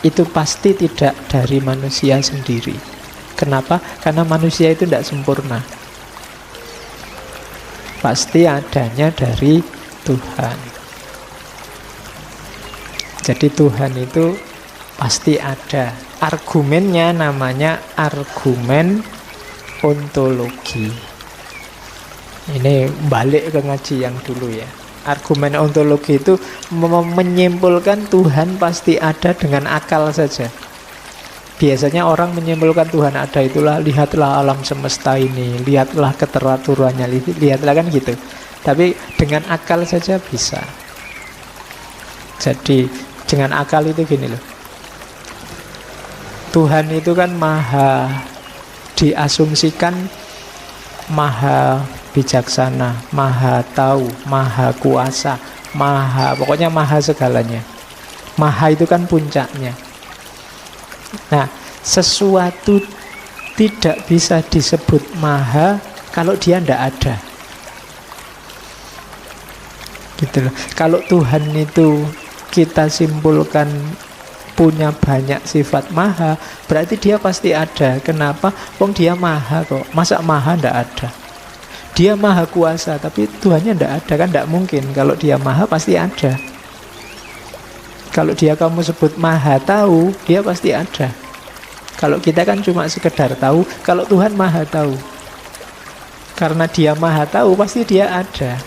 Speaker 1: itu pasti tidak dari manusia sendiri. Kenapa? Karena manusia itu tidak sempurna. Pasti adanya dari Tuhan. Jadi Tuhan itu pasti ada. Argumennya namanya argumen ontologi. Ini balik ke ngaji yang dulu ya. Argumen ontologi itu menyimpulkan Tuhan pasti ada dengan akal saja. Biasanya orang menyimpulkan Tuhan ada itulah, lihatlah alam semesta ini, lihatlah keteraturannya, lihatlah kan gitu. Tapi dengan akal saja bisa. Jadi dengan akal itu gini loh, Tuhan itu kan maha, diasumsikan maha bijaksana, maha tahu, maha kuasa, maha, pokoknya maha segalanya. Maha itu kan puncaknya. Nah, sesuatu tidak bisa disebut maha kalau dia tidak ada. Gitu loh. Kalau Tuhan itu kita simpulkan punya banyak sifat maha, berarti dia pasti ada. Kenapa? Wong dia maha kok. Masa maha ndak ada? Dia maha kuasa, tapi Tuhannya tidak ada. Kan tidak mungkin. Kalau dia maha pasti ada. Kalau dia kamu sebut maha tahu, dia pasti ada. Kalau kita kan cuma sekedar tahu. Kalau Tuhan maha tahu. Karena dia maha tahu, pasti dia ada.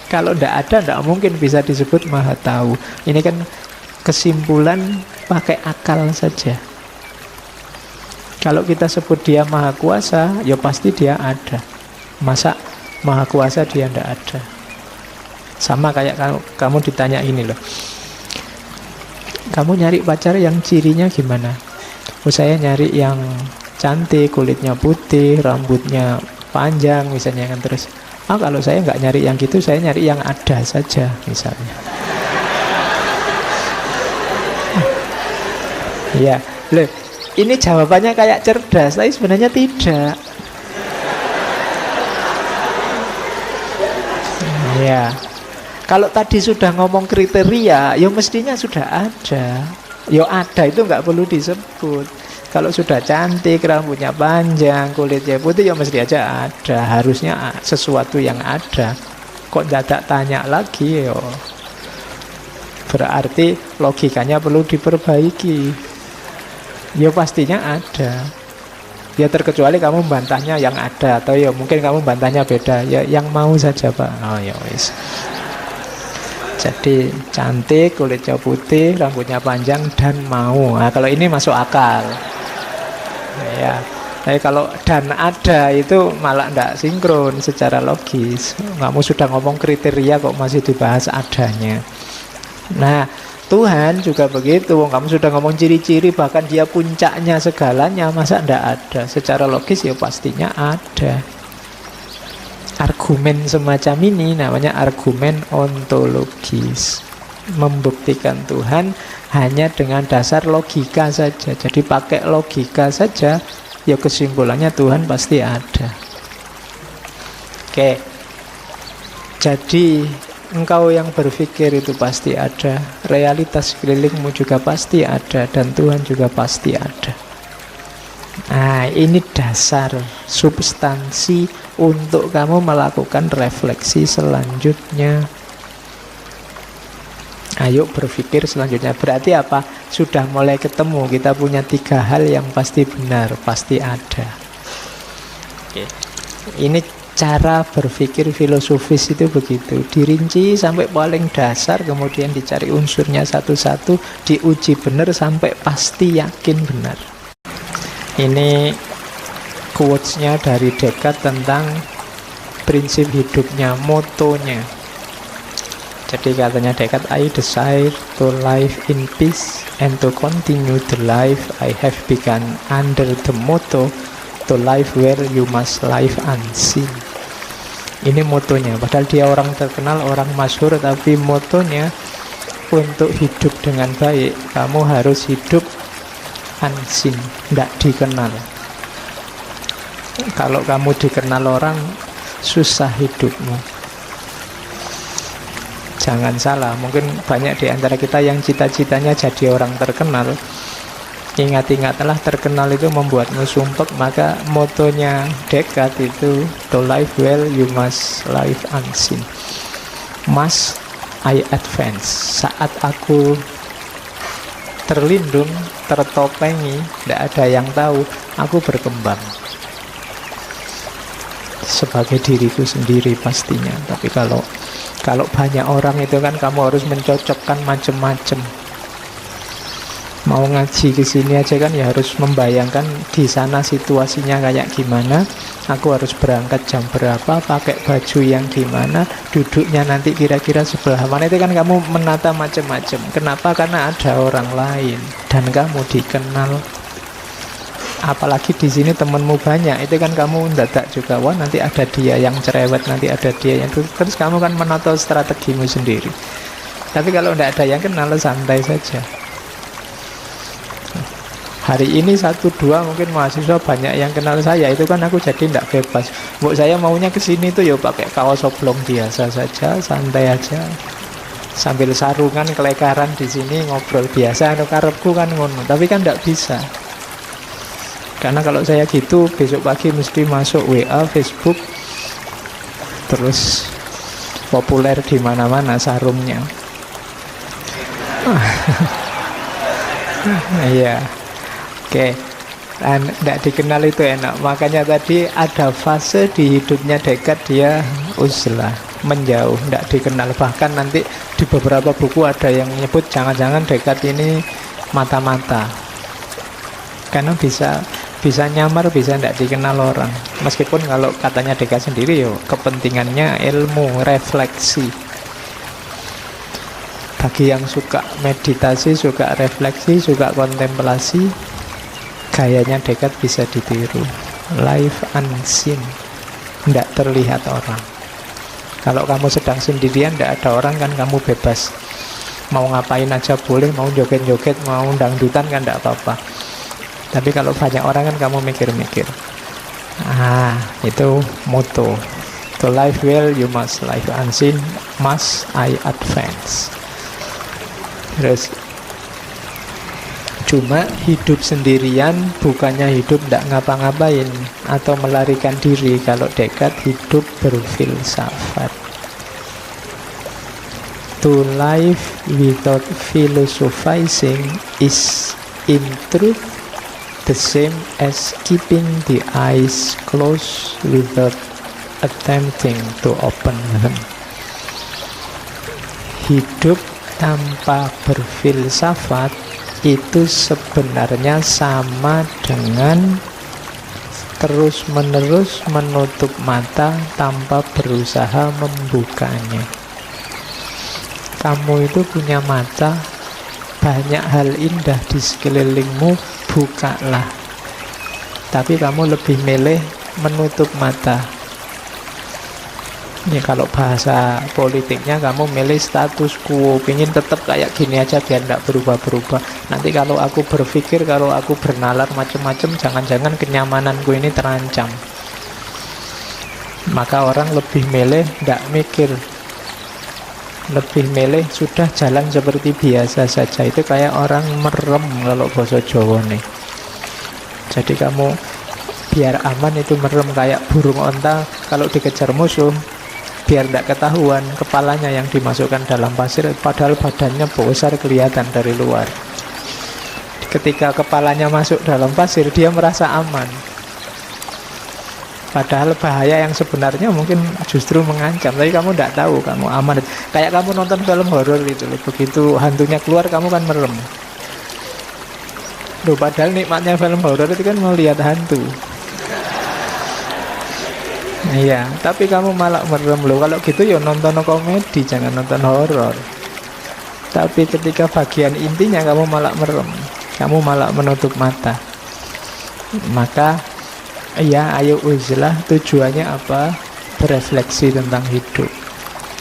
Speaker 1: Kalau tidak ada, tidak mungkin bisa disebut maha tahu. Ini kan kesimpulan pakai akal saja. Kalau kita sebut dia maha kuasa, ya pasti dia ada. Masa maha kuasa dia tidak ada? Sama kayak kamu ditanya ini loh, kamu nyari pacar yang cirinya gimana? Oh, saya nyari yang cantik, kulitnya putih, rambutnya panjang misalnya kan. Terus kalau saya nggak nyari yang gitu, saya nyari yang ada saja misalnya. Ya, loh, ini jawabannya kayak cerdas, tapi sebenarnya tidak. Ya, kalau tadi sudah ngomong kriteria, ya mestinya sudah ada. Ya ada itu nggak perlu disebut. Kalau sudah cantik, rambutnya panjang, kulitnya putih, ya mesti aja ada. Harusnya sesuatu yang ada. Kok tidak tanya lagi, ya berarti logikanya perlu diperbaiki. Ya pastinya ada. Ya terkecuali kamu bantahnya yang ada, atau ya mungkin kamu bantahnya beda. Ya yang mau saja Pak. Oh ya wis. Jadi cantik, kulitnya putih, rambutnya panjang dan mau. Nah, kalau ini masuk akal. Ya. Tapi kalau dan ada itu malah tidak sinkron secara logis. Kamu sudah ngomong kriteria kok masih dibahas adanya. Nah, Tuhan juga begitu. Kamu sudah ngomong ciri-ciri, bahkan dia puncaknya segalanya, masa tidak ada? Secara logis ya pastinya ada. Argumen semacam ini namanya argumen ontologis. Membuktikan Tuhan hanya dengan dasar logika saja. Jadi pakai logika saja, ya kesimpulannya Tuhan pasti ada. Oke. Jadi engkau yang berpikir itu pasti ada, realitas sekelilingmu juga pasti ada, dan Tuhan juga pasti ada. Nah, ini dasar substansi untuk kamu melakukan refleksi selanjutnya. Ayo berpikir selanjutnya. Berarti apa? Sudah mulai ketemu. Kita punya 3 hal yang pasti benar, pasti ada. Oke. Ini cara berpikir filosofis itu begitu. Dirinci sampai paling dasar, kemudian dicari unsurnya satu-satu, diuji benar sampai pasti yakin benar. Ini quotes-nya dari Descartes tentang prinsip hidupnya, motonya. Jadi katanya Descartes, I desire to live in peace and to continue the life I have begun under the motto to live where you must live unseen. Ini motonya, padahal dia orang terkenal, orang masyhur, tapi motonya untuk hidup dengan baik, kamu harus hidup unseen, tidak dikenal. Kalau kamu dikenal orang, susah hidupmu. Jangan salah, mungkin banyak di antara kita yang cita-citanya jadi orang terkenal. Ingat-ingatlah, terkenal itu membuatmu sumpek. Maka motonya Descartes itu, to live well you must live unseen. Must I advance. Saat aku terlindung, tertopengi, tidak ada yang tahu, aku berkembang sebagai diriku sendiri pastinya. Tapi kalau banyak orang itu kan kamu harus mencocokkan macam-macam. Mau ngaji ke sini aja kan ya harus membayangkan di sana situasinya kayak gimana. Aku harus berangkat jam berapa, pakai baju yang gimana, duduknya nanti kira-kira sebelah mana. Itu kan kamu menata macam-macam. Kenapa? Karena ada orang lain dan kamu dikenal. Apalagi di sini temanmu banyak, itu kan kamu mendadak juga, wah nanti ada dia yang cerewet, nanti ada dia yang terus kamu kan menata strategimu sendiri. Tapi kalau tidak ada yang kenal, santai saja. Hari ini 1-2 mungkin mahasiswa banyak yang kenal saya, itu kan aku jadi tidak bebas. Buat saya maunya ke sini tuh ya pakai kaos oblong biasa saja, santai aja. Sambil sarungan kelekaran di sini ngobrol biasa, anu karepku kan ngono. Tapi kan tidak bisa. Karena kalau saya gitu besok pagi mesti masuk WA, Facebook, terus populer di mana-mana sarungnya. Iya, oke. Dan tidak dikenal itu enak. Makanya tadi ada fase di hidupnya Descartes dia uzlah, menjauh, tidak dikenal. Bahkan nanti di beberapa buku ada yang menyebut jangan-jangan Descartes ini mata-mata, karena bisa nyamar, bisa tidak dikenal orang. Meskipun kalau katanya Descartes sendiri yo kepentingannya ilmu, refleksi. Bagi yang suka meditasi, suka refleksi, suka kontemplasi, gayanya Descartes bisa ditiru. Life unseen, tidak terlihat orang. Kalau kamu sedang sendirian, tidak ada orang kan, kamu bebas. Mau ngapain aja boleh, mau joget-joget, mau dangdutan kan tidak apa-apa. Tapi kalau banyak orang kan kamu mikir-mikir. Itu moto. To live well, you must live unseen, must I advance. Terus cuma hidup sendirian bukannya hidup tidak ngapa-ngapain atau melarikan diri. Kalau Descartes hidup berfilsafat. To live without philosophizing is in truth the same as keeping the eyes closed without attempting to open them. Hidup tanpa berfilsafat itu sebenarnya sama dengan terus-menerus menutup mata tanpa berusaha membukanya. Kamu itu punya mata, banyak hal indah di sekelilingmu, bukalah. Tapi kamu lebih milih menutup mata. Ya, kalau bahasa politiknya kamu milih status quo, ingin tetap kayak gini aja biar tidak berubah-berubah. Nanti kalau aku berpikir, kalau aku bernalar macam-macam, jangan-jangan kenyamananku ini terancam. Maka orang lebih milih tidak mikir, lebih milih sudah jalan seperti biasa saja. Itu kayak orang merem kalau bahasa Jawa nih. Jadi kamu biar aman itu merem, kayak burung onta kalau dikejar musuh, biar tidak ketahuan kepalanya yang dimasukkan dalam pasir, padahal badannya besar kelihatan dari luar. Ketika kepalanya masuk dalam pasir, dia merasa aman, padahal bahaya yang sebenarnya mungkin justru mengancam. Tapi kamu tidak tahu, kamu aman. Kayak kamu nonton film horor itu, begitu hantunya keluar kamu kan merem. Loh, padahal nikmatnya film horor itu kan melihat hantu. Iya, tapi kamu malah merem loh. Kalau gitu ya nonton komedi, jangan nonton horor. Tapi ketika bagian intinya kamu malah merem, kamu malah menutup mata. Maka ya, ayo uzlah, tujuannya apa? Berefleksi tentang hidup.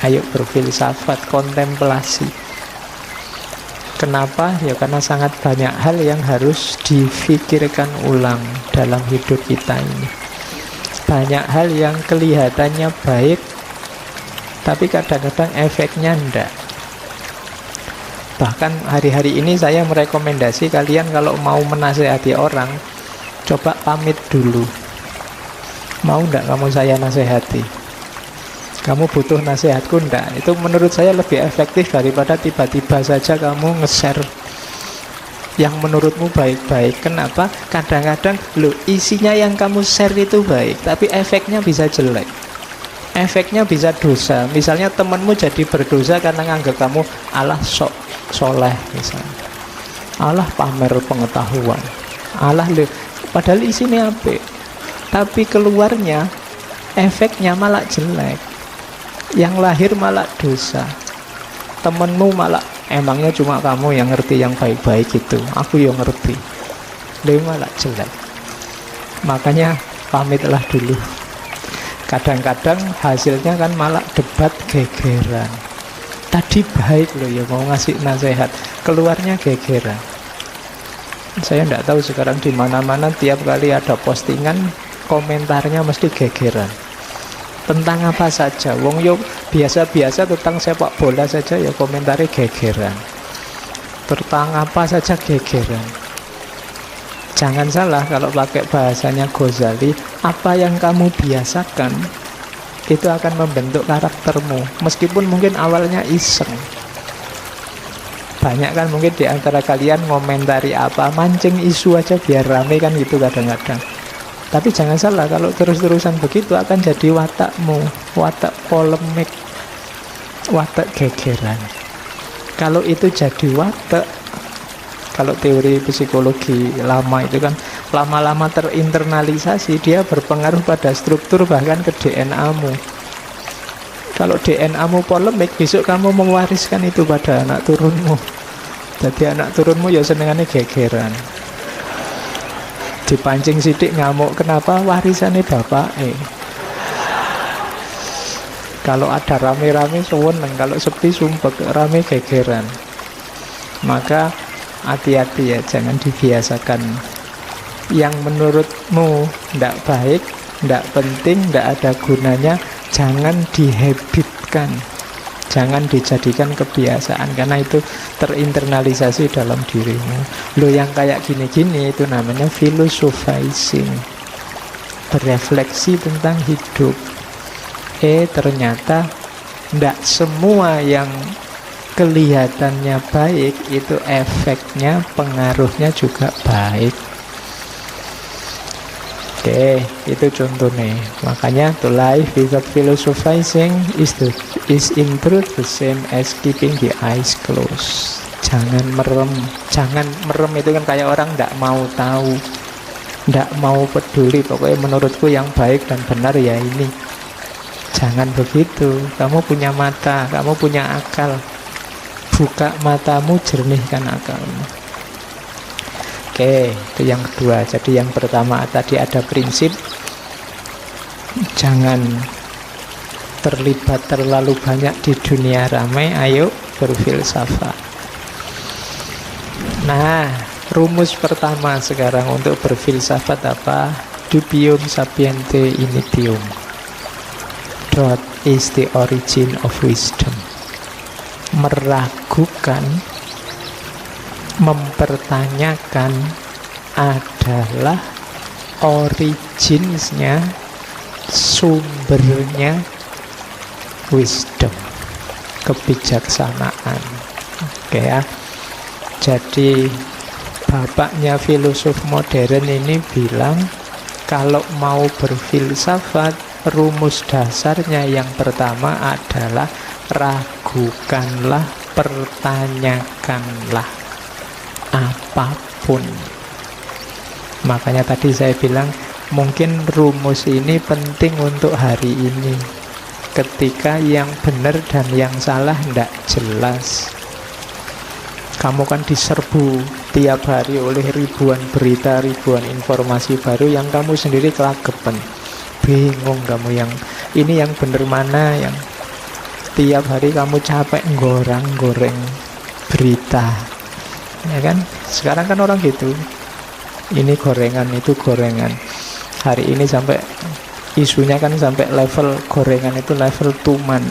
Speaker 1: Ayo berfilsafat, kontemplasi. Kenapa? Ya karena sangat banyak hal yang harus difikirkan ulang dalam hidup kita ini. Banyak hal yang kelihatannya baik, tapi kadang-kadang efeknya enggak. Bahkan hari-hari ini saya merekomendasi kalian kalau mau menasehati orang, coba pamit dulu. Mau enggak kamu saya nasehati? Kamu butuh nasihatku enggak? Itu menurut saya lebih efektif daripada tiba-tiba saja kamu nge-share yang menurutmu baik-baik. Kenapa? Kadang-kadang isinya yang kamu share itu baik, tapi efeknya bisa jelek, efeknya bisa dosa. Misalnya temanmu jadi berdosa karena nganggap kamu Allah sok soleh misalnya, Allah pamer pengetahuan, Allah padahal isinya apik, tapi keluarnya efeknya malah jelek, yang lahir malah dosa. Temenmu malah, emangnya cuma kamu yang ngerti yang baik-baik itu, aku yang ngerti, dia malah jelek. Makanya pamitlah dulu. Kadang-kadang hasilnya kan malah debat gegeran. Tadi baik loh ya, mau ngasih nasihat, keluarnya gegeran. Saya tidak tahu sekarang di mana-mana tiap kali ada postingan komentarnya mesti gegeran. Tentang apa saja, wong yo biasa-biasa, tentang sepak bola saja ya komentarnya gegeran. Tentang apa saja gegeran. Jangan salah kalau pakai bahasanya Ghazali, apa yang kamu biasakan Itu akan membentuk karaktermu. Meskipun mungkin awalnya iseng. Banyak kan mungkin di antara kalian ngomentari apa, mancing isu aja biar rame kan gitu kadang-kadang. Tapi jangan salah, kalau terus-terusan begitu akan jadi watakmu, watak polemik, watak gegeran. Kalau itu jadi watak, kalau teori psikologi lama itu kan lama-lama terinternalisasi, dia berpengaruh pada struktur bahkan ke DNA-mu. Kalau DNA-mu polemik, besok kamu mewariskan itu pada anak turunmu. Jadi anak turunmu ya senengannya gegeran. Dipancing sidik ngamuk, kenapa? Warisannya bapak. Kalau ada rame-rame seneng, kalau sepi sumpek, rame gegeran. Maka hati-hati ya, jangan dibiasakan yang menurutmu tidak baik, tidak penting, tidak ada gunanya. Jangan dihabitkan, jangan dijadikan kebiasaan, karena itu terinternalisasi dalam dirimu. Lo yang kayak gini-gini itu namanya philosophizing, berefleksi tentang hidup. Ternyata tidak semua yang kelihatannya baik itu efeknya, pengaruhnya juga baik. Oke, itu contohnya. Makanya to live without philosophizing is in truth the same as keeping the eyes closed. Jangan merem. Jangan merem itu kan kayak orang tidak mau tahu, tidak mau peduli. Pokoknya menurutku yang baik dan benar ya ini. Jangan begitu. Kamu punya mata, kamu punya akal. Buka matamu, jernihkan akalmu. Oke, itu yang kedua. Jadi yang pertama tadi ada prinsip jangan terlibat terlalu banyak di dunia ramai, ayo berfilsafat. Nah, rumus pertama sekarang untuk berfilsafat apa? Dubium sapiente initium. What is the origin of wisdom? Meragukan, mempertanyakan adalah originsnya, sumbernya wisdom, kebijaksanaan. Oke ya. Jadi bapaknya filosof modern ini bilang kalau mau berfilsafat, rumus dasarnya yang pertama adalah ragukanlah, pertanyakanlah apapun. Makanya tadi saya bilang mungkin rumus ini penting untuk hari ini, ketika yang benar dan yang salah tidak jelas. Kamu kan diserbu tiap hari oleh ribuan berita, ribuan informasi baru yang kamu sendiri kelagepen. Bingung kamu yang ini yang benar mana, yang tiap hari kamu capek goreng berita. Ya kan? Sekarang kan orang gitu. Ini gorengan, itu gorengan. Hari ini sampai isunya kan sampai level gorengan itu level tuman.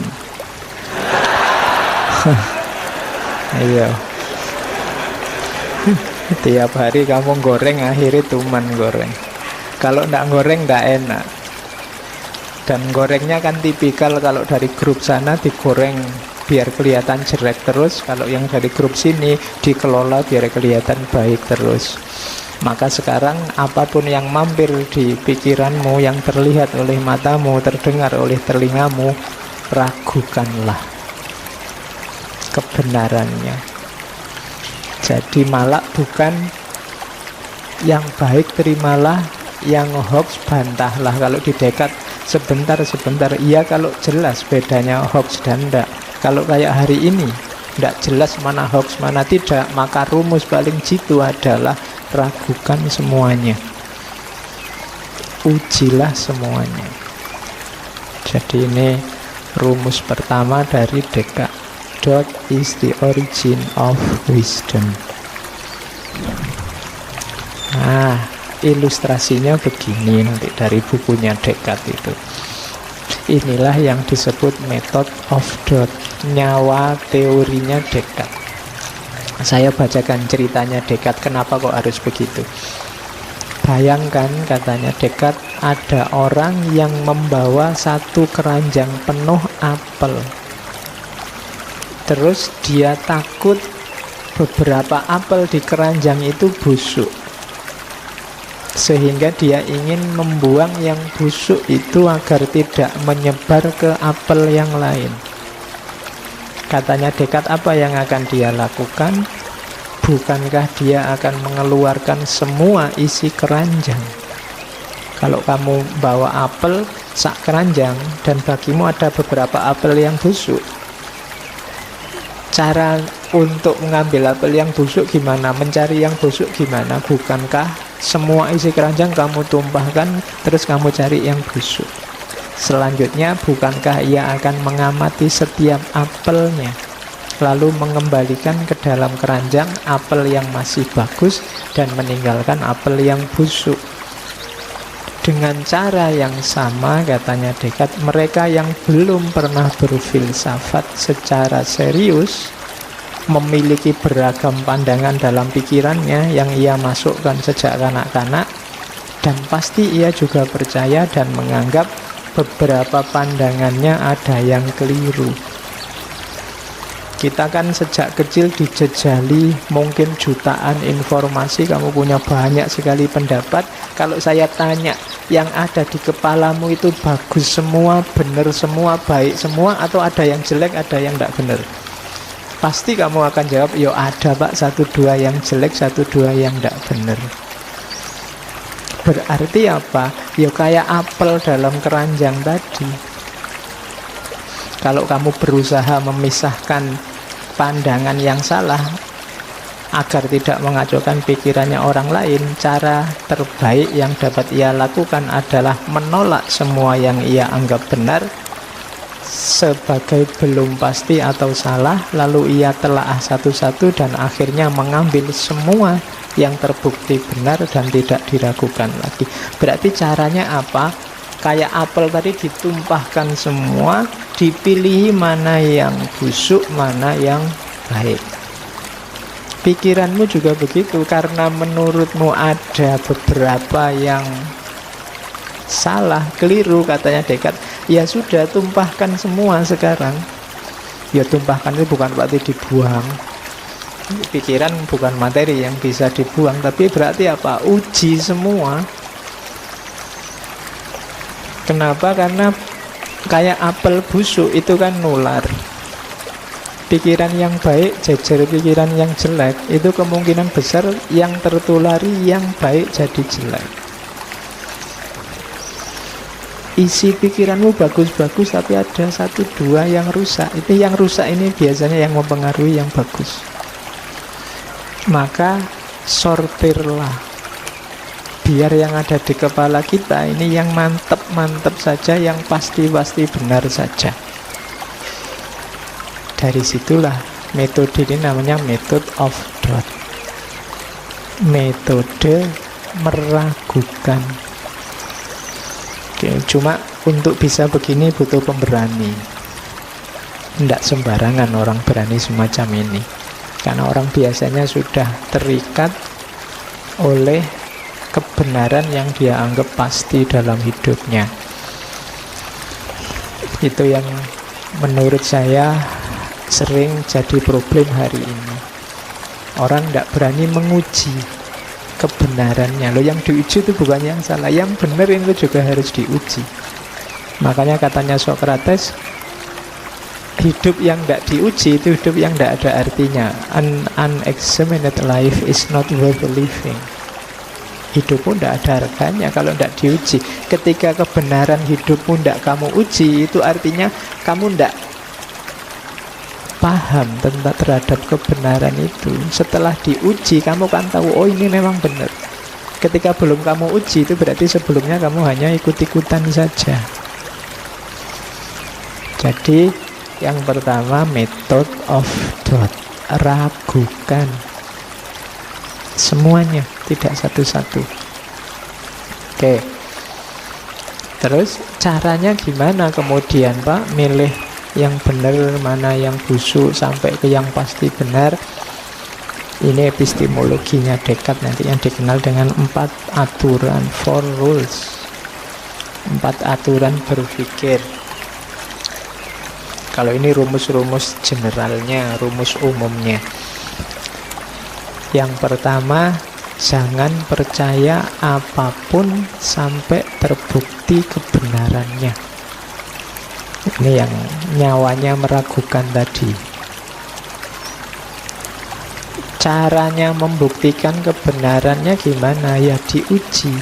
Speaker 1: Iya. Tiap hari kamu goreng, akhirnya tuman goreng. Kalau ndak goreng ndak enak. Dan gorengnya kan tipikal kalau dari grup sana digoreng biar kelihatan jelek terus, kalau yang dari grup sini dikelola biar kelihatan baik terus. Maka sekarang apapun yang mampir di pikiranmu, yang terlihat oleh matamu, terdengar oleh telingamu, ragukanlah kebenarannya. Jadi malak bukan yang baik terimalah, yang hoax bantahlah. Kalau di Descartes sebentar, iya kalau jelas bedanya hoax dan ndak. Kalau kayak hari ini tidak jelas mana hoax mana tidak, maka rumus paling jitu adalah ragukan semuanya, ujilah semuanya. Jadi ini rumus pertama dari Descartes. What is the origin of wisdom? Nah, ilustrasinya begini nanti dari bukunya Descartes itu. Inilah yang disebut method of doubt, nyawa teorinya Descartes. Saya bacakan ceritanya Descartes, kenapa kok harus begitu. Bayangkan, katanya Descartes, ada orang yang membawa satu keranjang penuh apel. Terus dia takut beberapa apel di keranjang itu busuk, sehingga dia ingin membuang yang busuk itu agar tidak menyebar ke apel yang lain. Katanya Descartes, apa yang akan dia lakukan? Bukankah dia akan mengeluarkan semua isi keranjang? Kalau kamu bawa apel sak keranjang dan bagimu ada beberapa apel yang busuk, cara untuk mengambil apel yang busuk gimana? Mencari yang busuk gimana? Bukankah semua isi keranjang kamu tumpahkan, terus kamu cari yang busuk? Selanjutnya, bukankah ia akan mengamati setiap apelnya, lalu mengembalikan ke dalam keranjang apel yang masih bagus dan meninggalkan apel yang busuk? Dengan cara yang sama, katanya Descartes, mereka yang belum pernah berfilsafat secara serius, memiliki beragam pandangan dalam pikirannya yang ia masukkan sejak kanak-kanak, dan pasti ia juga percaya dan menganggap beberapa pandangannya ada yang keliru. Kita kan sejak kecil dijejali mungkin jutaan informasi, kamu punya banyak sekali pendapat. Kalau saya tanya, yang ada di kepalamu itu bagus semua, benar semua, baik semua, atau ada yang jelek, ada yang tidak benar? Pasti kamu akan jawab, yo ada pak, satu dua yang jelek, satu dua yang tidak benar. Berarti apa? Yo kayak apel dalam keranjang tadi. Kalau kamu berusaha memisahkan pandangan yang salah agar tidak mengacaukan pikirannya orang lain, cara terbaik yang dapat ia lakukan adalah menolak semua yang ia anggap benar sebagai belum pasti atau salah, lalu ia telaah satu-satu dan akhirnya mengambil semua yang terbukti benar dan tidak diragukan lagi. Berarti caranya apa? Kayak apel tadi, ditumpahkan semua, dipilih mana yang busuk, mana yang baik. Pikiranmu juga begitu, karena menurutmu ada beberapa yang salah, keliru, katanya Descartes. Ya sudah, tumpahkan semua sekarang. Ya tumpahkan itu bukan berarti dibuang. Pikiran bukan materi yang bisa dibuang, tapi berarti apa? Uji semua. Kenapa? Karena kayak apel busuk itu kan nular. Pikiran yang baik jejer pikiran yang jelek, itu kemungkinan besar yang tertulari yang baik jadi jelek. Isi pikiranmu bagus-bagus, tapi ada satu dua yang rusak. Itu yang rusak ini biasanya yang mempengaruhi yang bagus. Maka sortirlah, biar yang ada di kepala kita ini yang mantep-mantep saja, yang pasti-pasti benar saja. Dari situlah metode ini namanya method of doubt, metode meragukan. Oke, cuma untuk bisa begini butuh pemberani. Tidak sembarangan orang berani semacam ini, karena orang biasanya sudah terikat oleh kebenaran yang dia anggap pasti dalam hidupnya. Itu yang menurut saya sering jadi problem hari ini. Orang tidak berani menguji kebenarannya. Loh, yang diuji itu bukan yang salah, yang benar itu juga harus diuji. Makanya katanya Socrates, hidup yang tidak diuji itu hidup yang tidak ada artinya. An unexamined life is not worth living. Hidupmu tidak ada harganya kalau tidak diuji. Ketika kebenaran hidupmu tidak kamu uji, itu artinya kamu tidak paham tentang terhadap kebenaran itu. Setelah diuji, kamu kan tahu, oh ini memang benar. Ketika belum kamu uji, itu berarti sebelumnya kamu hanya ikut-ikutan saja. Jadi yang pertama, method of doubt, ragukan semuanya, tidak satu-satu. Oke. Terus caranya gimana kemudian Pak milih yang benar mana yang busuk sampai ke yang pasti benar? Ini epistemologinya Descartes nanti yang dikenal dengan 4 aturan, 4 rules. 4 aturan berpikir. Kalau ini rumus-rumus generalnya, rumus umumnya. Yang pertama, jangan percaya apapun sampai terbukti kebenarannya. Ini yang nyawanya meragukan tadi. Caranya membuktikan kebenarannya gimana? Ya diuji.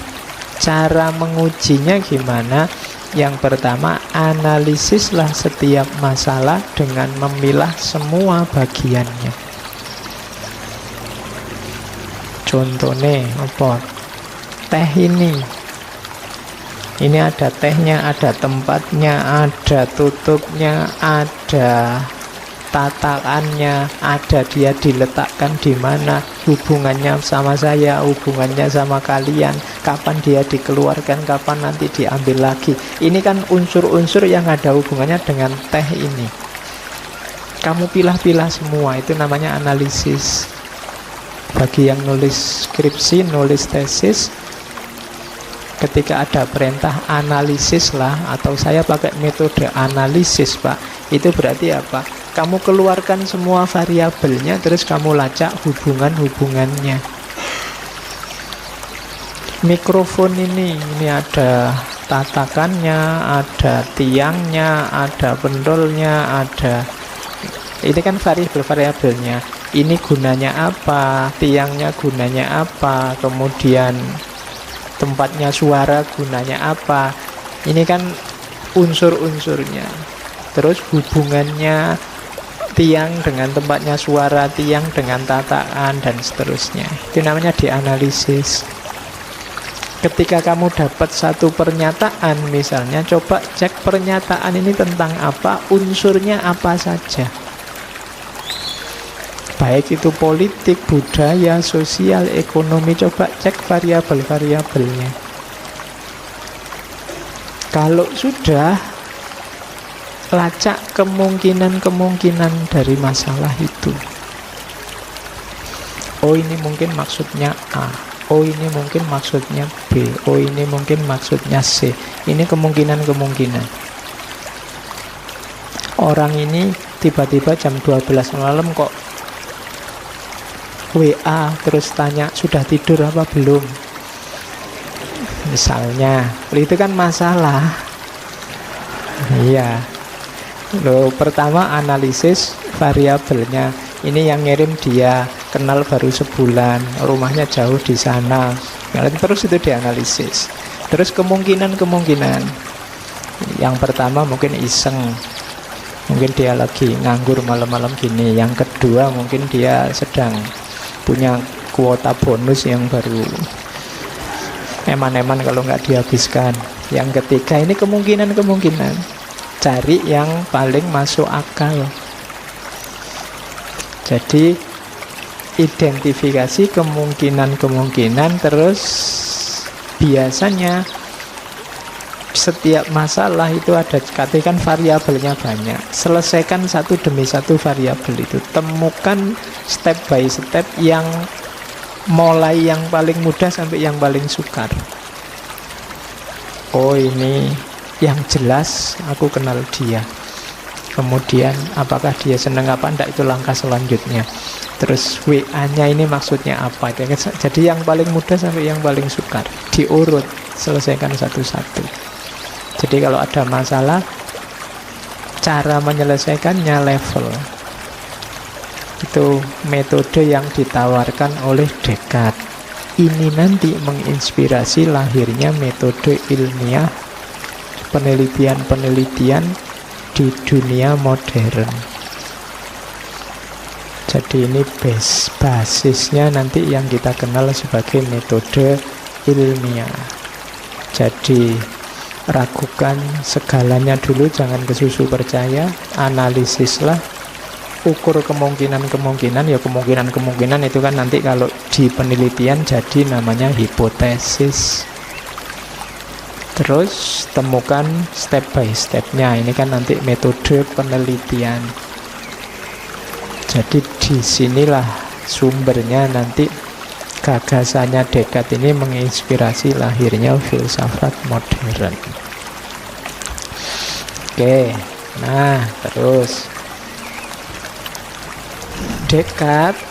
Speaker 1: Cara mengujinya gimana? Yang pertama, analisislah setiap masalah dengan memilah semua bagiannya. Contohnya apa? Teh ini ada tehnya, ada tempatnya, ada tutupnya, ada tatakannya, ada dia diletakkan di mana, hubungannya sama saya, hubungannya sama kalian, kapan dia dikeluarkan, kapan nanti diambil lagi. Ini kan unsur-unsur yang ada hubungannya dengan teh ini. Kamu pilah-pilah semua, itu namanya analisis. Bagi yang nulis skripsi, nulis tesis, ketika ada perintah analisis lah, atau saya pakai metode analisis Pak, itu berarti apa? Kamu keluarkan semua variabelnya, terus kamu lacak hubungan-hubungannya. Mikrofon ini ada tatakannya, ada tiangnya, ada pendolnya, ada... Ini kan variabel-variabelnya. Ini gunanya apa, tiangnya gunanya apa, kemudian tempatnya suara gunanya apa. Ini kan unsur-unsurnya. Terus hubungannya tiang dengan tempatnya suara, tiang dengan tatakan, dan seterusnya. Itu namanya dianalisis. Ketika kamu dapat satu pernyataan misalnya, coba cek pernyataan ini tentang apa, unsurnya apa saja. Baik itu politik, budaya, sosial, ekonomi, coba cek variabel-variabelnya. Kalau sudah, lacak kemungkinan-kemungkinan dari masalah itu. Oh ini mungkin maksudnya A, oh ini mungkin maksudnya B, oh ini mungkin maksudnya C. Ini kemungkinan-kemungkinan. Orang ini tiba-tiba jam 12 malam kok WA terus tanya sudah tidur apa belum, misalnya. Itu kan masalah. Iya. Loh, pertama analisis variabelnya. Ini yang ngirim dia kenal baru sebulan, rumahnya jauh di sana. Terus itu dianalisis. Terus kemungkinan-kemungkinan. Yang pertama mungkin iseng, mungkin dia lagi nganggur malam-malam gini. Yang kedua mungkin dia sedang punya kuota bonus yang baru eman-eman kalau nggak dihabiskan. Yang ketiga ini kemungkinan-kemungkinan. Cari yang paling masuk akal. Jadi identifikasi kemungkinan-kemungkinan. Terus biasanya setiap masalah itu ada, katakan variabelnya banyak, selesaikan satu demi satu variabel itu. Temukan step by step yang mulai yang paling mudah sampai yang paling sukar. Oh ini yang jelas aku kenal dia. Kemudian apakah dia senang apa enggak, itu langkah selanjutnya. Terus WA-nya ini maksudnya apa. Jadi yang paling mudah sampai yang paling sukar, diurut, selesaikan satu-satu. Jadi kalau ada masalah, cara menyelesaikannya level. Itu metode yang ditawarkan oleh Descartes. Ini nanti menginspirasi lahirnya metode ilmiah, penelitian-penelitian di dunia modern. Jadi ini basisnya nanti yang kita kenal sebagai metode ilmiah. Jadi ragukan segalanya dulu, jangan kesusu percaya, analisislah, ukur kemungkinan-kemungkinan. Ya kemungkinan-kemungkinan itu kan nanti kalau di penelitian jadi namanya hipotesis. Terus temukan step by stepnya. Ini kan nanti metode penelitian. Jadi disinilah sumbernya nanti gagasannya Descartes ini menginspirasi lahirnya filsafat modern. Oke, nah terus Descartes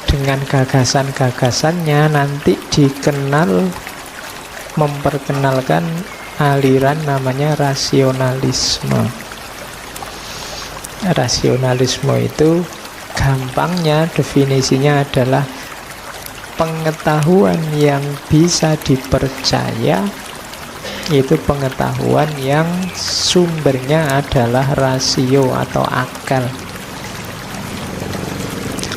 Speaker 1: dengan gagasan-gagasannya nanti memperkenalkan aliran namanya rasionalisme. Rasionalisme itu gampangnya definisinya adalah pengetahuan yang bisa dipercaya, itu pengetahuan yang sumbernya adalah rasio atau akal.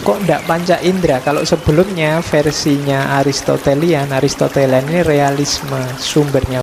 Speaker 1: Kok ndak panca indera? Kalau sebelumnya versinya Aristotelian ini realisme, sumbernya